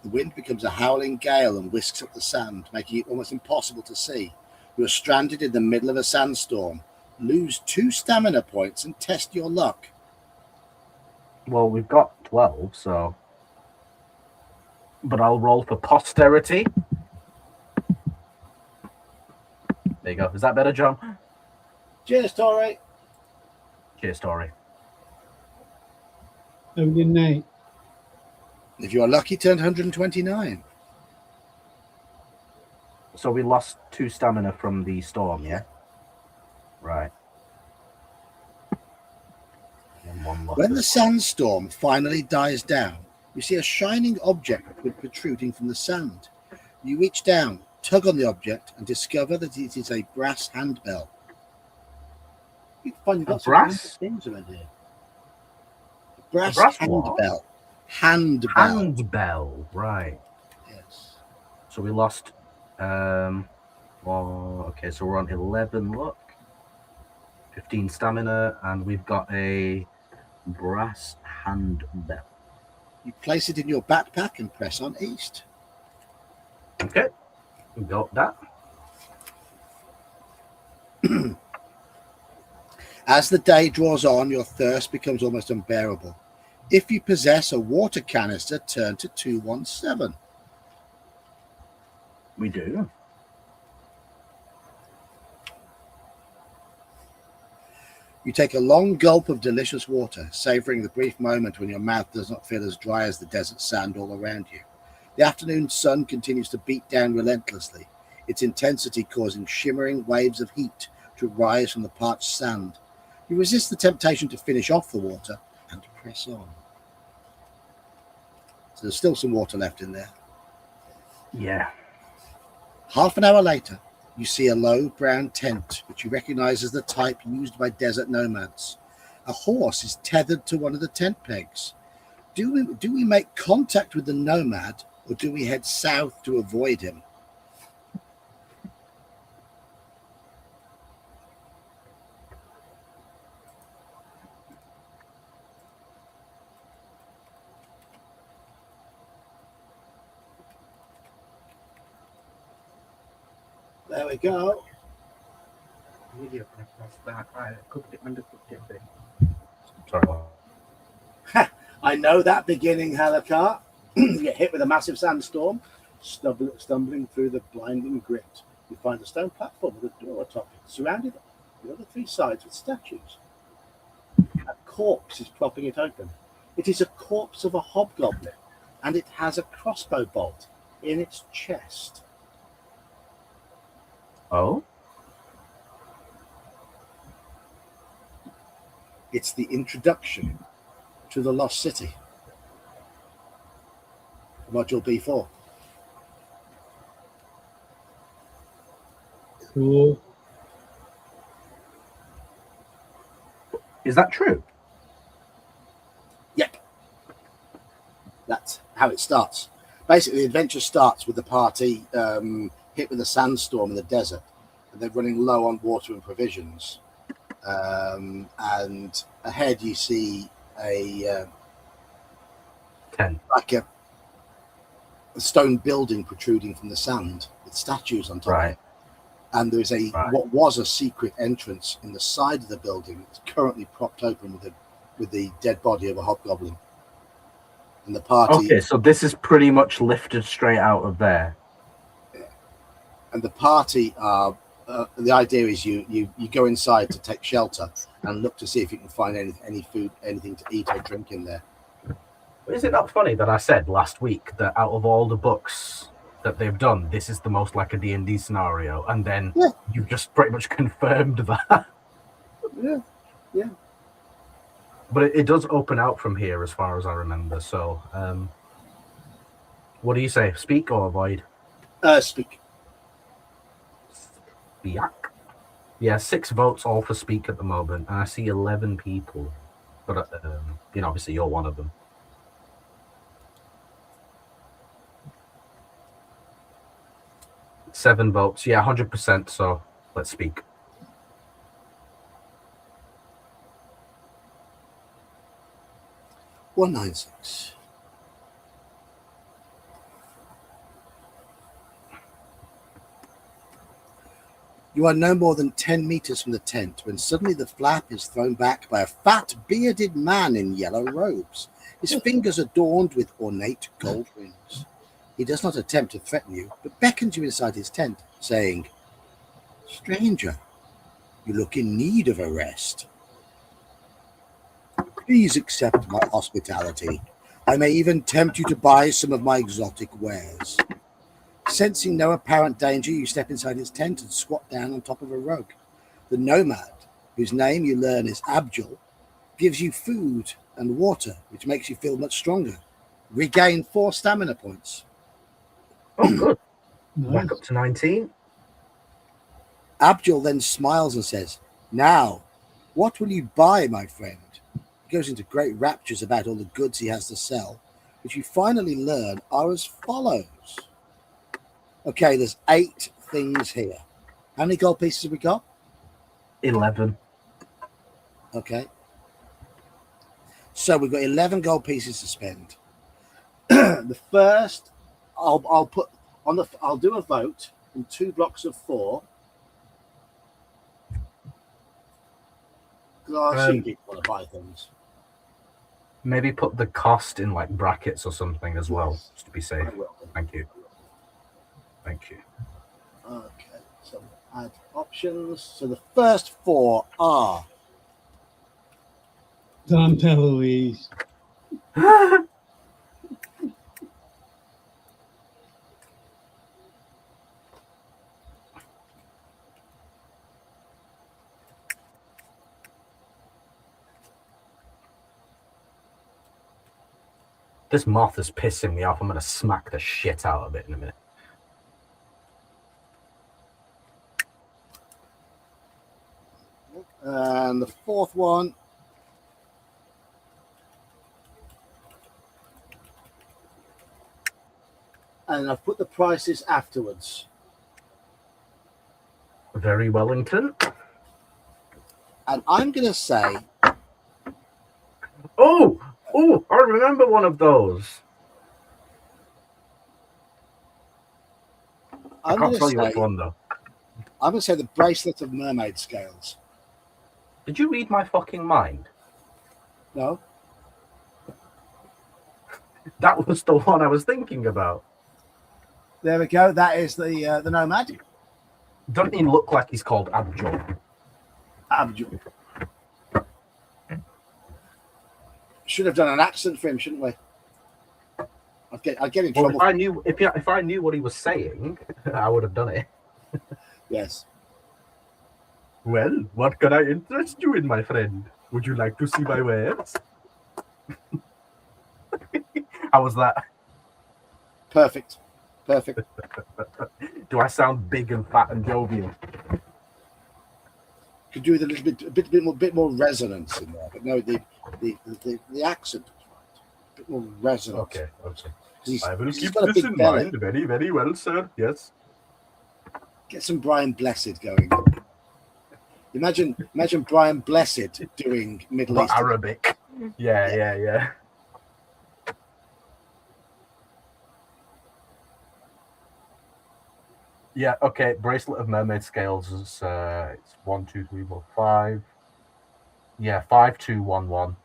The wind becomes a howling gale and whisks up the sand, making it almost impossible to see. You are stranded in the middle of a sandstorm. Lose 2 stamina points and test your luck. Well, we've got 12, so... But I'll roll for posterity. There you go. Is that better, John? Cheers, Tori. Cheers, Tori. Have a good night. If you are lucky, turn 129. So we lost 2 stamina from the storm, yeah? Right. When the sandstorm finally dies down, you see a shining object protruding from the sand. You reach down, tug on the object, and discover that it is a brass handbell. You can find lots of things around here. Brass handbell. Handbell. Handbell, right. Yes. So we lost... okay, so we're on 11 luck. 15 stamina, and we've got a brass handbell. You place it in your backpack and press on east. Okay, we got that. As the day draws on, your thirst becomes almost unbearable. If you possess a water canister, turn to 217. We do. You take a long gulp of delicious water, savoring the brief moment when your mouth does not feel as dry as the desert sand all around you. The afternoon sun continues to beat down relentlessly, its intensity causing shimmering waves of heat to rise from the parched sand. You resist the temptation to finish off the water and press on. So there's still some water left in there. Yeah. Half an hour later, you see a low brown tent, which you recognize as the type used by desert nomads. A horse is tethered to one of the tent pegs. Do we make contact with the nomad, or do we head south to avoid him? There we go. Sorry. I know that beginning, Halakar. You get hit with a massive sandstorm, stumbling through the blinding grit. You find a stone platform with a door atop it, surrounded on the other 3 sides with statues. A corpse is propping it open. It is a corpse of a hobgoblin, and it has a crossbow bolt in its chest. Oh? It's the introduction to the Lost City. Module B4. Cool. Is that true? Yep. That's how it starts. Basically, the adventure starts with the party hit with a sandstorm in the desert, and they're running low on water and provisions. And ahead you see a 10. like a stone building protruding from the sand with statues on top of Right. it. And there's what was a secret entrance in the side of the building. It's currently propped open with the dead body of a hobgoblin. And the party Okay, so this is pretty much lifted straight out of there. are the idea is you go inside to take shelter and look to see if you can find any food, anything to eat or drink in there. Is it not funny that I said last week that out of all the books that they've done, this is the most like a D&D scenario, and then you've just pretty much confirmed that. Yeah. But it does open out from here as far as I remember, so what do you say, speak or avoid? Speak. Speak. Yeah, 6 votes all for speak at the moment, and I see 11 people, but obviously you're one of them. Seven votes, yeah, 100%. So let's speak. $196. You are no more than 10 meters from the tent when suddenly the flap is thrown back by a fat, bearded man in yellow robes. His fingers adorned with ornate gold rings. He does not attempt to threaten you, but beckons you inside his tent, saying, "Stranger, you look in need of a rest. Please accept my hospitality. I may even tempt you to buy some of my exotic wares." Sensing no apparent danger, you step inside his tent and squat down on top of a rug. The nomad, whose name you learn is Abjul, gives you food and water, which makes you feel much stronger. Regain 4 stamina points. Oh, good. Nice. Back up to 19. Abjul then smiles and says, "Now, what will you buy, my friend?" He goes into great raptures about all the goods he has to sell, which you finally learn are as follows. Okay, there's 8 things here. How many gold pieces have we got? 11. Okay. So we've got 11 gold pieces to spend. The first, I'll put on the. I'll do a vote in 2 blocks of 4. Because I see people want to buy things. Maybe put the cost in like brackets or something as well, just to be safe. I will. Thank you. Thank you. Okay, so add options. So the first 4 are Don Peloise. This moth is pissing me off. I'm going to smack the shit out of it in a minute. and the 4th one. And I've put the prices afterwards. Very Wellington. And I'm going to say, Oh, I remember one of those. I can't tell you which one though. I'm going to say the bracelet of mermaid scales. Did you read my fucking mind? No? That was the one I was thinking about. There we go. That is the nomad. Doesn't he look like he's called Abjul? Abjul. Should have done an accent for him, shouldn't we? I'd get in Well, trouble. if I knew what he was saying, I would have done it. Yes. Well, what can I interest you in, my friend? Would you like to see my wares? How was that? Perfect. Do I sound big and fat and jovial? Could do with a bit more resonance in there, but no, the accent was right. A bit more resonance. Okay. I will keep this in mind. Very, very well, sir. Yes. Get some Brian Blessed going. Imagine Brian Blessed doing Middle But Eastern. Arabic. Yeah. Yeah, okay. Bracelet of Mermaid Scales is it's 1, 2, 3, 4, 5. Yeah, 5211.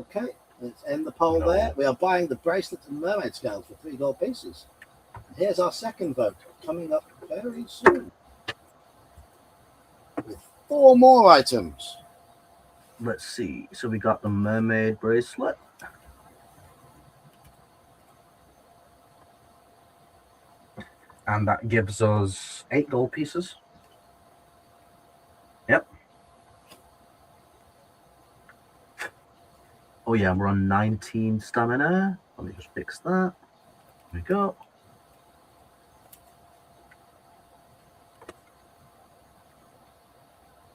Okay, let's end the poll there. We are buying the bracelet and mermaid scales for 3 gold pieces. And here's our second vote coming up very soon with 4 more items. Let's see. So we got the mermaid bracelet. And that gives us 8 gold pieces. Yep. Oh yeah, we're on 19 stamina. Let me just fix that. There we go.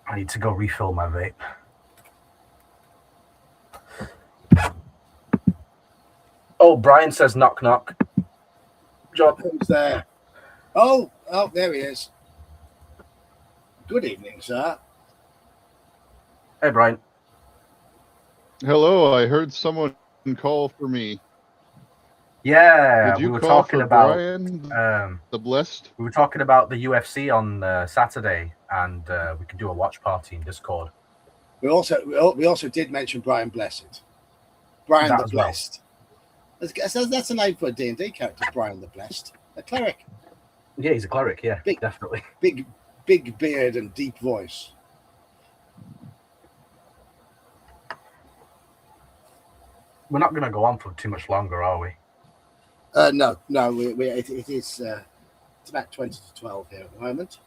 I need to go refill my vape. Oh, Brian says knock knock. Job, who's there? Oh, there he is. Good evening, sir. Hey, Brian. Hello, I heard someone call for me. Yeah, Did you we were call talking for about Brian, the Blessed? we were talking about the UFC on Saturday, and we could do a watch party in Discord. We also did mention Brian Blessed. Brian That the as well. Blessed. That's a name for a D&D character, Brian the Blessed. A cleric. Yeah, he's a cleric. Yeah, definitely. Big beard and deep voice. We're not going to go on for too much longer, are we? No. It is. It's about 20 to 12 here at the moment.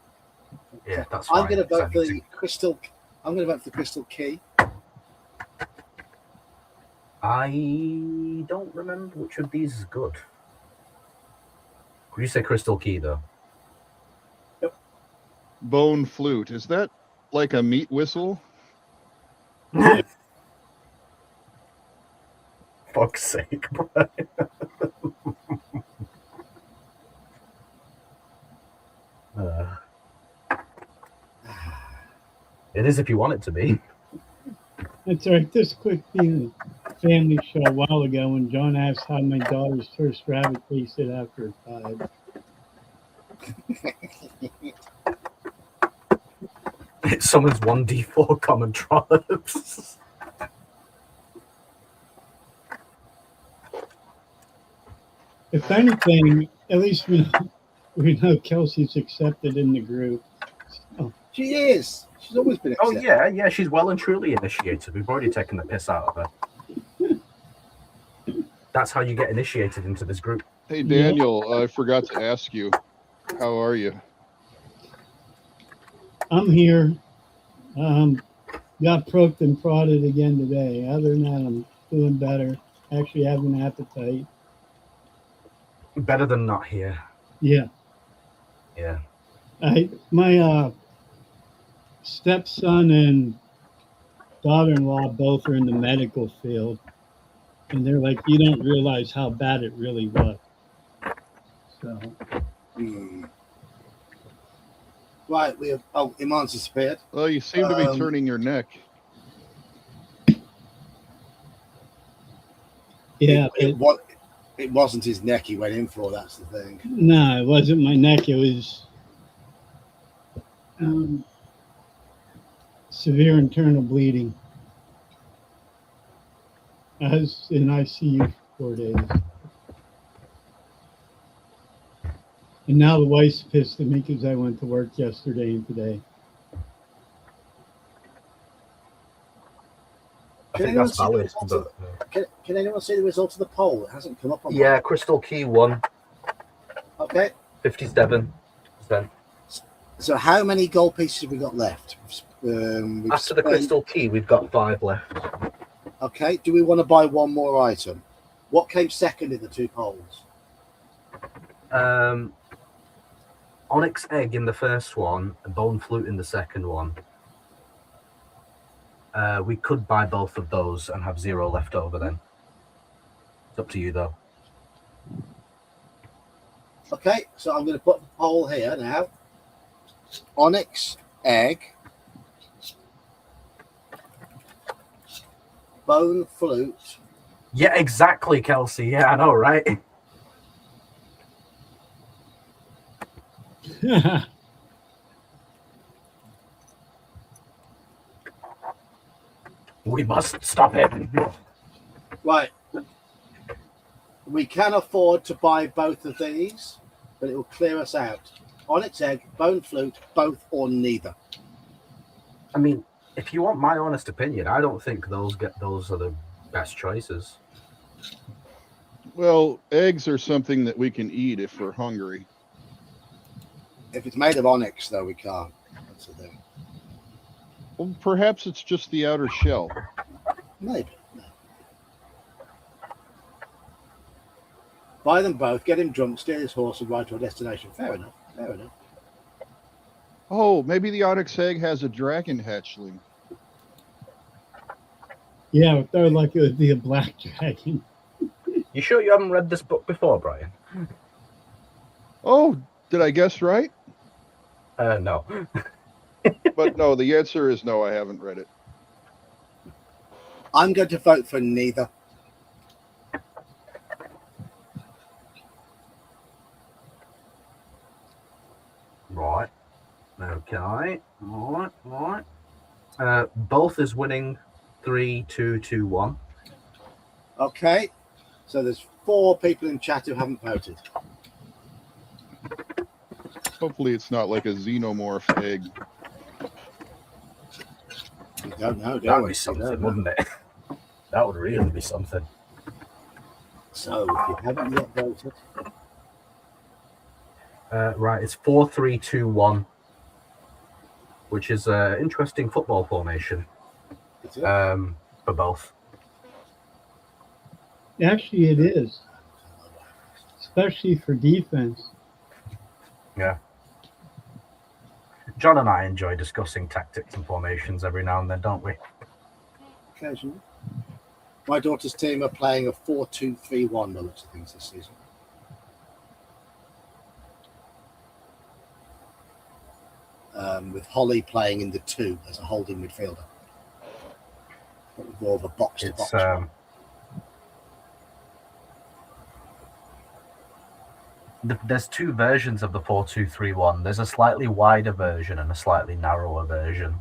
Yeah, that's fine. I'm going to vote for the crystal. I'm going to vote for the crystal key. I don't remember which of these is good. Could you say crystal key though? Bone flute. Is that like a meat whistle? Fuck's sake, Brian. It is if you want it to be. That's all right. This quick thing, family show a while ago when John asked how my daughter's first rabbit tasted after it died. It summons 1d4 common trollops. If anything, at least we know Kelsey's accepted in the group. So, She is. She's always been Oh accepted. yeah, she's well and truly initiated. We've already taken the piss out of her. That's how you get initiated into this group. Hey, Daniel, I forgot to ask you. How are you? I'm here. Got poked and prodded again today. Other than that, I'm doing better. Actually have an appetite. Better than not here. Yeah. Yeah. My stepson and daughter-in-law both are in the medical field, and they're like, you don't realize how bad it really was. So. Right, we have. Oh, Iman's disappeared. Well, you seem to be turning your neck. Yeah, It wasn't his neck he went in for. That's the thing. no, it wasn't my neck. It was severe internal bleeding. I was in ICU for 4 days. And now the wife's pissed at me because I went to work yesterday and today. I think that's valid. But, Can anyone see the result of the poll? It hasn't come up on. yeah, crystal key won. Okay. 57%. So how many gold pieces have we got left? After the crystal key, we've got 5 left. Okay. Do we want to buy one more item? What came second in the 2 polls? Onyx egg in the first one, and bone flute in the second one. We could buy both of those and have 0 left over then. It's up to you though. Okay, so I'm going to put the poll here now. Onyx egg, bone flute. Yeah, exactly, Kelsey. Yeah, I know, right? We must stop him. Right. We can afford to buy both of these, but it will clear us out. Onyx egg, bone flute, both or neither. I mean, if you want my honest opinion, I don't think those are the best choices. Well, eggs are something that we can eat if we're hungry. If it's made of onyx, though, we can't. That's the thing. Well, perhaps it's just the outer shell. Maybe. No. Buy them both, get him drunk, steal his horse, and ride to a destination. Fair enough. Fair enough. Oh, maybe the onyx egg has a dragon hatchling. Yeah, I thought like it would be a black dragon. You sure you haven't read this book before, Brian? Oh, did I guess right? No. But no, the answer is no, I haven't read it. I'm going to vote for neither. Right. Okay. Right. Both is winning 3-2-2-1. Okay. So there's 4 people in chat who haven't voted. Hopefully it's not like a xenomorph egg. We don't know, do That'd we? be something, wouldn't it? That would really be something. So if you haven't yet voted, Right, it's 4-3-2-1, which is an interesting football formation it's it. for both. Actually, it is, especially for defense. Yeah. John and I enjoy discussing tactics and formations every now and then, don't we? Occasionally. My daughter's team are playing a 4-2-3-1 by looks of things this season. With Holly playing in the 2 as a holding midfielder. With more of a box-to-box. There's 2 versions of the 4-2-3-1. There's a slightly wider version and a slightly narrower version.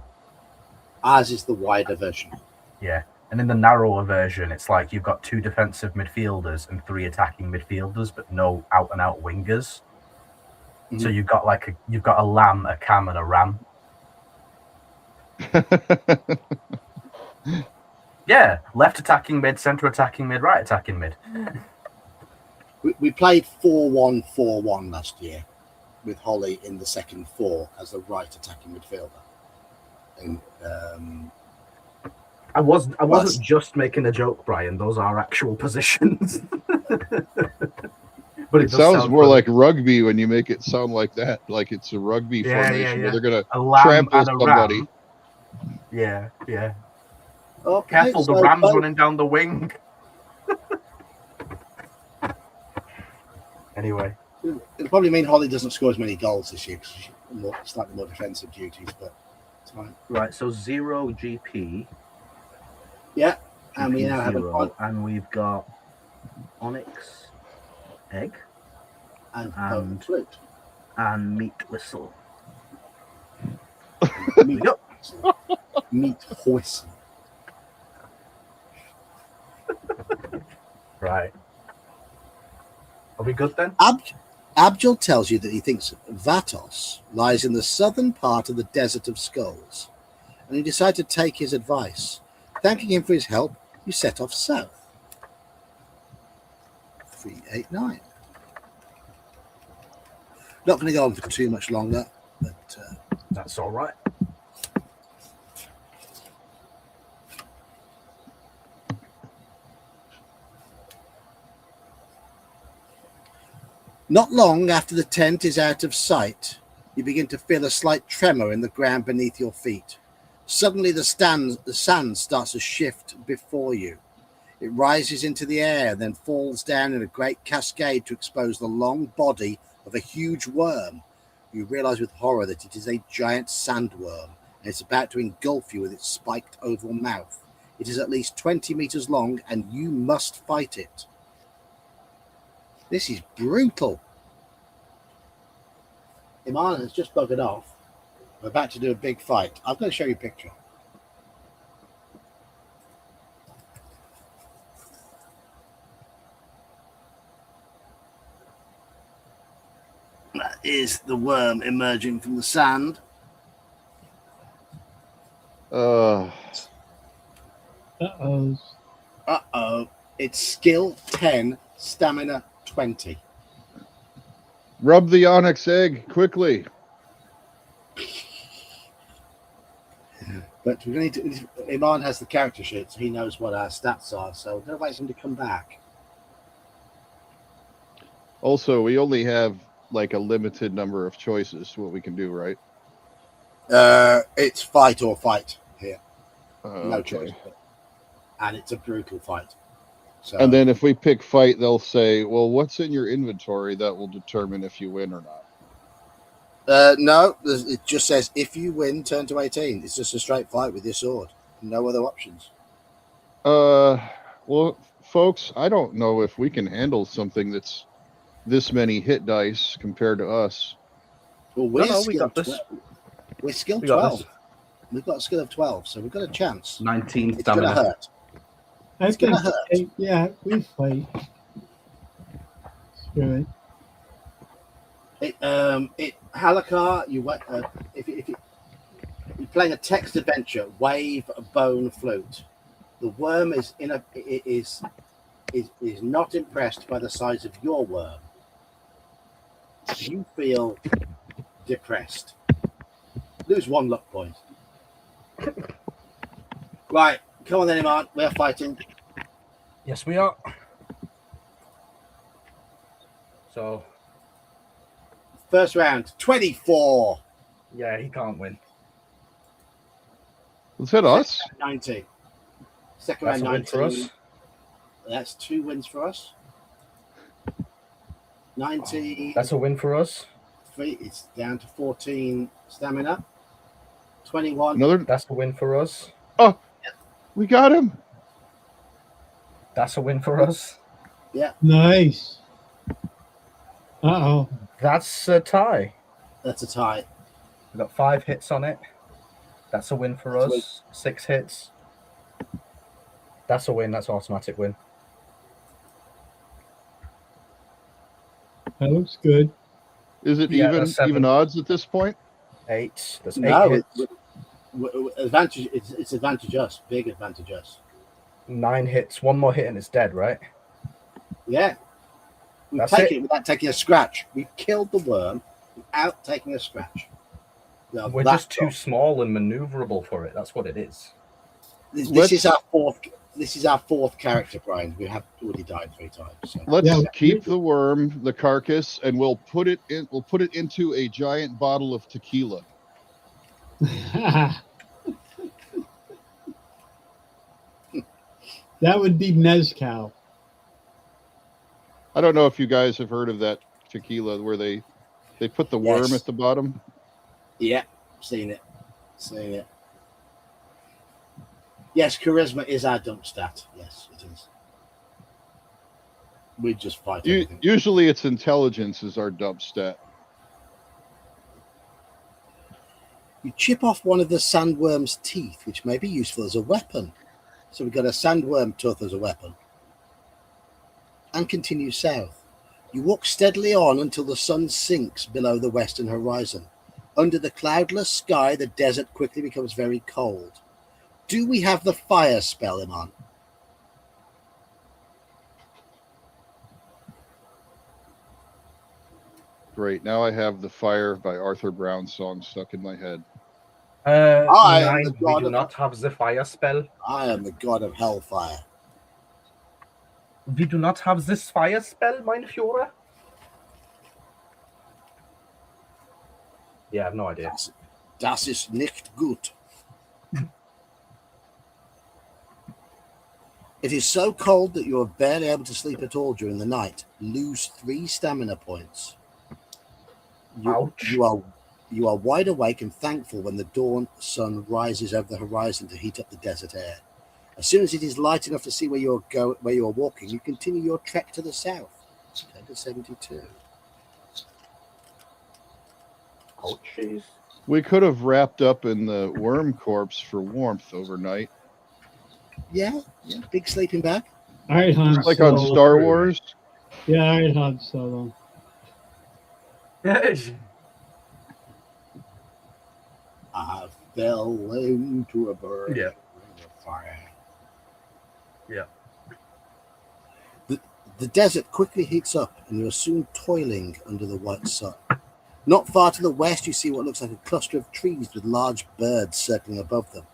As is the wider version. Yeah. And in the narrower version, it's like you've got 2 defensive midfielders and 3 attacking midfielders, but no out-and-out wingers. Mm-hmm. So you've got a lamb, a cam, and a ram. Yeah, left attacking mid, centre attacking mid, right attacking mid. We played 4-1-4-1 last year with Holly in the second 4 as the right attacking midfielder. And I wasn't just making a joke, Brian. Those are actual positions. But it sounds more like rugby when you make it sound like that, like it's a rugby formation where they're going to trample somebody. Yeah. Okay, careful, the ram's running down the wing. Anyway. It'll probably mean Holly doesn't score as many goals this year because she's slightly more defensive duties, but it's fine. Right, so 0 GP. Yeah, GP and we now have 0, and we've got Onyx egg and flute and meat whistle. Meat whistle. Right. Are we good then? Abjul tells you that he thinks Vatos lies in the southern part of the Desert of Skulls, and you decide to take his advice. Thanking him for his help, you set off south. 389. Not going to go on for too much longer, but that's all right. Not long after the tent is out of sight, you begin to feel a slight tremor in the ground beneath your feet. Suddenly the sand starts to shift before you. It rises into the air, then falls down in a great cascade to expose the long body of a huge worm. You realize with horror that it is a giant sandworm, and it's about to engulf you with its spiked oval mouth. It is at least 20 meters long, and you must fight it. This is brutal. Iman has just buggered off. We're about to do a big fight. I'm going to show you a picture. That is the worm emerging from the sand. Uh-oh. Uh-oh. It's skill 10, stamina 20. Rub the onyx egg quickly. But we're going to Iman has the character sheet, so he knows what our stats are. So we're going to wait for him to come back. Also, we only have like a limited number of choices what we can do, right? It's fight or fight here. No Okay. choice. And it's a brutal fight. So, And then if we pick fight, they'll say, well, what's in your inventory that will determine if you win or not? no, it just says if you win, turn to 18. It's just a straight fight with your sword. No other options. Well, folks, I don't know if we can handle something that's this many hit dice compared to us. Well, we're we got this. We're skill We got 12. this. We've got a skill of 12, so we've got a chance. 19 It's going to stamina. hurt. I It's gonna think, hurt. yeah, we fight. Screw it. Halakar, if you're playing a text adventure, wave bone flute. The worm is not impressed by the size of your worm. You feel depressed. Lose 1 luck point. Right, come on then, Iman. We're fighting. Yes, we are. So, First round, 24. yeah, he can't win. Was that us? 90. Second That's round, a win 19. for us. That's 2 wins for us. 90. That's a win for us. It's down to 14 stamina. 21. Another? That's a win for us. Oh, we got him. That's a win for us. Nice. Uh-oh. That's a tie. That's a tie. We got 5 hits on it. That's a win for That's a win. us. 6 hits. That's a win. That's automatic win. That looks good. Is it Yeah, that's 7. even odds at this point? 8. That's 8 No, hits. advantage. It's advantage us. Big advantage us. 9 hits. 1 more hit and it's dead, right? Yeah. We've That's taken it. it without taking a scratch. We've killed the worm without taking a scratch. Now, We're that's just too off. small and maneuverable for it. That's what it is. This is our fourth. This is our 4th character, Brian. We have already died 3 times. So. Let's Yeah. keep the worm, the carcass, and we'll put it into a giant bottle of tequila. That would be mezcal. I don't know if you guys have heard of that tequila where they put the worm Yes. at the bottom. Yeah, seen it. Yes, charisma is our dump stat. Yes, it is. We just fight everything. Usually it's intelligence is our dump stat. You chip off one of the sandworm's teeth, which may be useful as a weapon. So we've got a sandworm tooth as a weapon. And continue south. You walk steadily on until the sun sinks below the western horizon. Under the cloudless sky, the desert quickly becomes very cold. Do we have the fire spell, Iman? Great. Now I have the Fire by Arthur Brown song stuck in my head. I am 9. the We god do of- not have the fire spell. I am the god of hellfire. We do not have this fire spell, mein Führer. Yeah, I have no idea. Das ist nicht gut. It is so cold that you are barely able to sleep at all during the night. Lose 3 stamina points. Ouch. You are wide awake and thankful when the dawn sun rises over the horizon to heat up the desert air. As soon as it is light enough to see where you are walking, you continue your trek to the south. 10 to 72. Oh, jeez. We could have wrapped up in the worm corpse for warmth overnight. Yeah, big sleeping bag. All right, Han Like Solo. on Star Wars. Yeah, all right, Han Solo. I fell into a burning Yeah. ring of fire. Yeah. The desert quickly heats up, and you are soon toiling under the white sun. Not far to the west, you see what looks like a cluster of trees with large birds circling above them.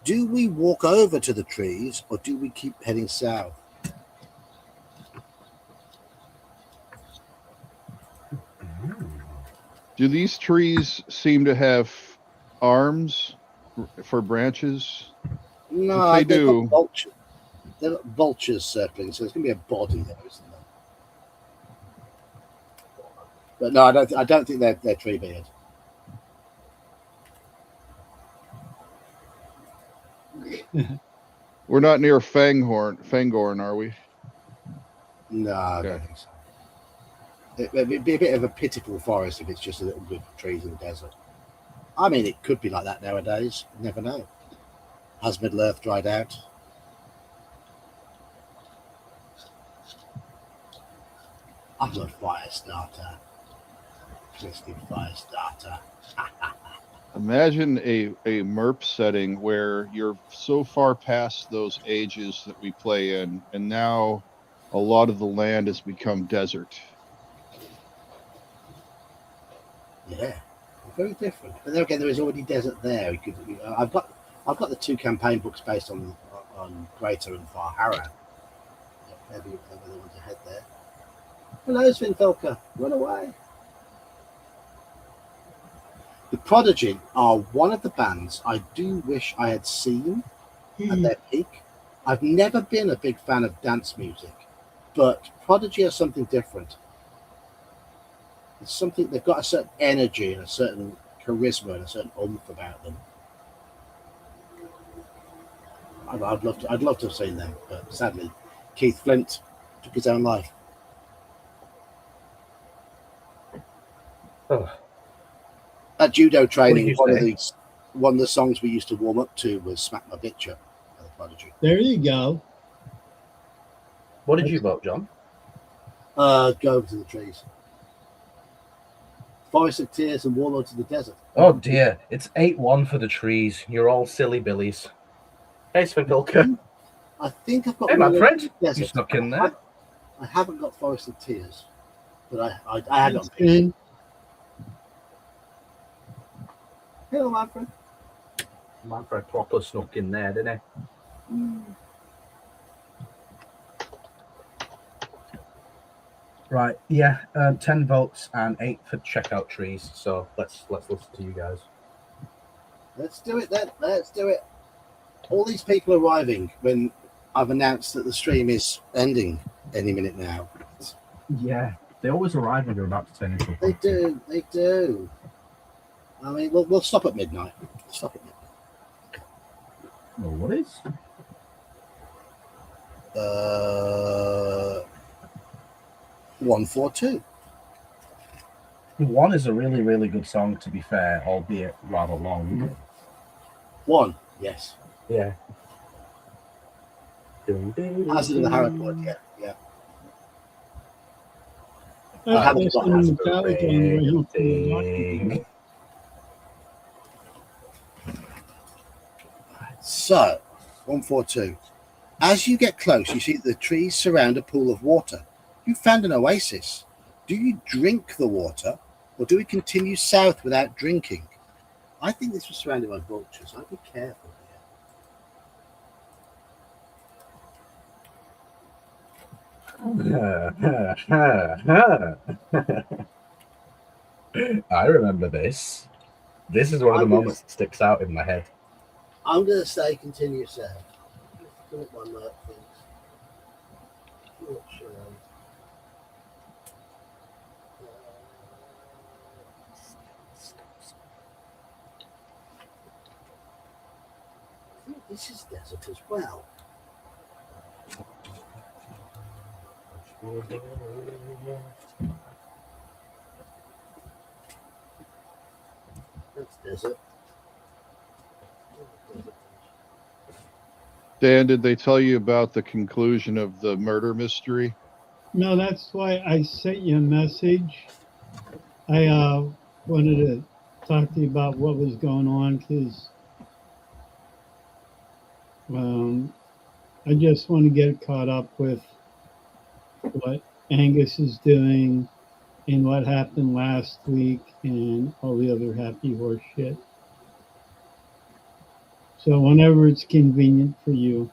Do we walk over to the trees, or do we keep heading south? Do these trees seem to have arms for branches? No, If they do. They've got vultures circling, so there's going to be a body there, isn't there? But no, I don't think they're tree beard. We're not near Fangorn, are we? No, I don't think so. It'd be a bit of a pitiful forest if it's just a little group of trees in the desert. I mean, it could be like that nowadays. You never know. Has Middle Earth dried out? I've got a fire starter. Twisted fire starter. Imagine a MERP setting where you're so far past those ages that we play in, and now a lot of the land has become desert. Yeah, very different. But then again, there is already desert there. I've got the 2 campaign books based on Greater and Far Harrow. Maybe they want to head there. Hello, Svinfelka. Run away. The Prodigy are one of the bands I do wish I had seen at their peak. I've never been a big fan of dance music, but Prodigy are something different. It's something, they've got a certain energy and a certain charisma and a certain oomph about them. I'd love to have seen them, but sadly, Keith Flint took his own life. Oh. At judo training, What one of the songs we used to warm up to was "Smack My Bitch Up" by the Prodigy. There you go. What did you vote, John? Go over to the trees. Forest of Tears and Warlords of the Desert. Oh dear, it's 8-1 for the trees. You're all silly billies. Hey, Svinvilka. I think I've got. Hey, my friend. The Desert. You snuck in there. I haven't got Forest of Tears, but I had on. And Hello, Manfred. Manfred proper snuck in there, didn't he? Right, yeah, 10 votes and 8 for checkout trees. So let's listen to you guys. Let's do it then. Let's do it. All these people arriving when I've announced that the stream is ending any minute now. Yeah, they always arrive when you're about to turn into a pumpkin. They do. I mean, we'll stop at midnight. Stop at midnight. Well, what is? 142. One is a really, really good song, to be fair, albeit rather long. 1, yes. Yeah. Hazard of the Harrowport, yeah. I haven't guess got I'm in that Metallica on the way home. So, 142. As you get close, you see that the trees surround a pool of water. You found an oasis. Do you drink the water, or do we continue south without drinking? I think this was surrounded by vultures. I'd be careful I remember this. This is one of the I'm gonna- moments that sticks out in my head. I'm going to say continue south. Look at my map things. Not sure. I think this is desert as well. That's desert. Dan, did they tell you about the conclusion of the murder mystery? No, that's why I sent you a message. I wanted to talk to you about what was going on because I just want to get caught up with what Angus is doing and what happened last week and all the other happy horse shit. So whenever it's convenient for you.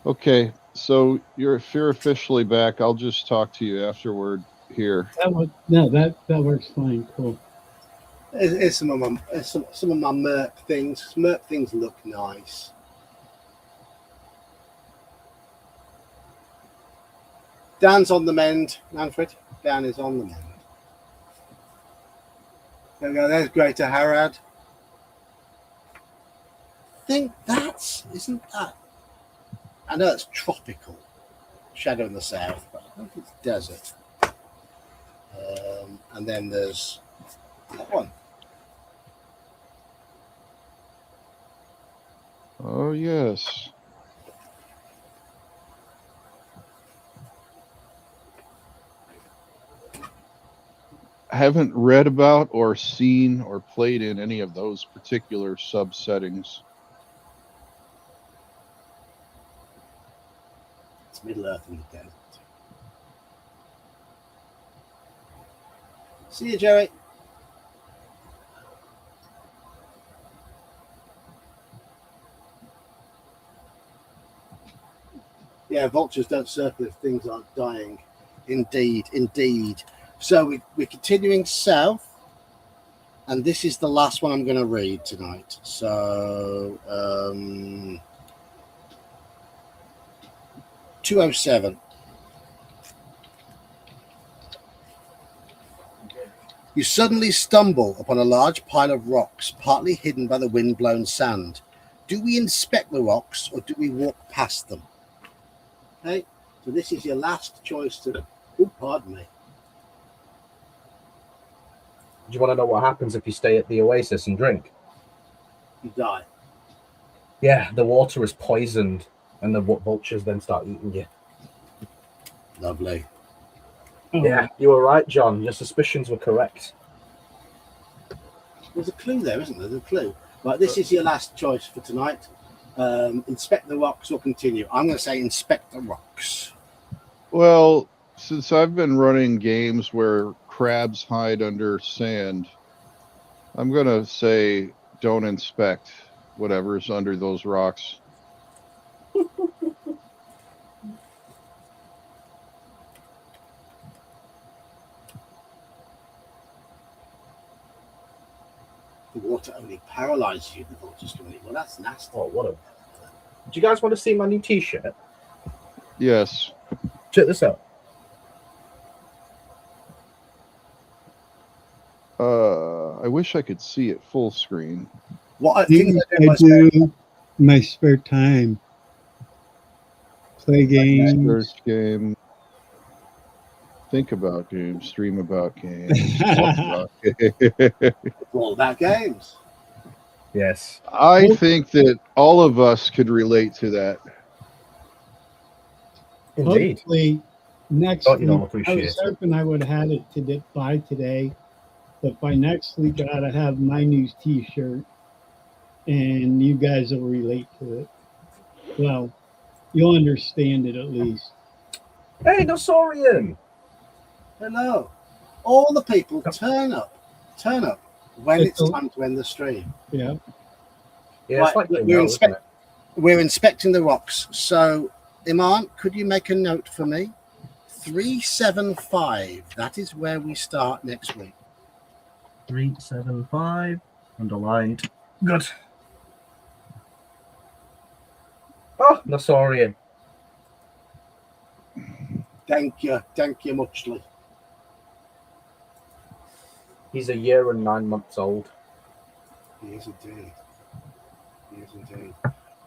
Okay, so if you're officially back, I'll just talk to you afterward here. That works fine. Cool. Here's some of my Merc things. Merc things look nice. Dan's on the mend, Manfred. Dan is on the mend. There we go. There's Greater Harad. I think isn't that? I know it's tropical, shadow in the south, but I think it's desert. And then there's that one. Oh, yes. I haven't read about or seen or played in any of those particular subsettings. It's Middle Earth in the desert. See you, Jerry. Yeah, vultures don't circle if things aren't dying. Indeed, indeed. So we're continuing south, and this is the last one I'm going to read tonight. So 207. You suddenly stumble upon a large pile of rocks, partly hidden by the wind-blown sand. Do we inspect the rocks, or do we walk past them? Okay, so this is your last choice to... Oh, pardon me. Do you want to know what happens if you stay at the oasis and drink? You die. Yeah, the water is poisoned, and the vultures then start eating you. Lovely. Oh, Yeah, you were right, John. Your suspicions were correct. There's a clue there, isn't there? There's a clue. Right, this is your last choice for tonight. Inspect the rocks or continue. I'm going to say inspect the rocks. Well, since I've been running games where crabs hide under sand, I'm going to say don't inspect whatever's under those rocks. The water only paralyzes you. The vultures can eat. Well, that's nasty. Oh, what a... Do you guys want to see my new T-shirt? Yes. Check this out. I wish I could see it full screen. What things I do in my spare time. Play games. Search game. Think about games. Stream about games. Talk about games. all about games. Yes. I think that all of us could relate to that. Indeed. Hopefully next Don't you week, know, I appreciate was it. hoping I would have had it by today, but by next week I gotta have my new T-shirt, and you guys will relate to it. Well, you'll understand it at least. Hey, Nosorian! Hello. All the people turn up when It's it's a- time to end the stream. Yeah. Yeah, Right, it's like we're, Bingo, isn't it? we're inspecting the rocks. So, Iman, could you make a note for me? 375. That is where we start next week. 375 underlined. Good. Oh, Nasaurian. Thank you muchly. He's a year and 9 months old. He is indeed.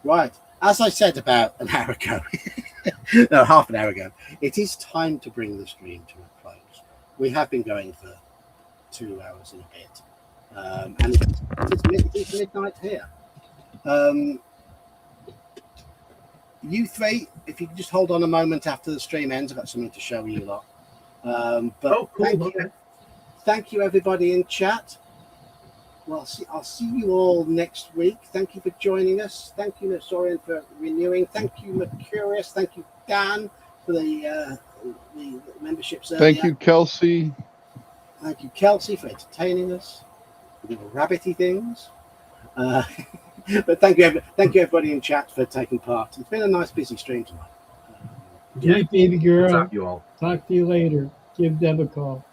Right, as I said about an hour ago, no, half an hour ago, it is time to bring the stream to a close. We have been going for 2 hours and a bit, and it's midnight here. You three, if you can just hold on a moment after the stream ends, I've got something to show you lot. But cool. Thank you, everybody in chat. Well, I'll see you all next week. Thank you for joining us. Thank you, Nasaurian, for renewing. Thank you, Mercurius. Thank you, Dan, for the memberships earlier. Thank you, Kelsey. Thank you, Kelsey, for entertaining us with little rabbity things. But thank you, everybody in chat for taking part. It's been a nice, busy stream tonight. Good night, baby girl. What's up, you all? Talk to you later. Give Deb a call.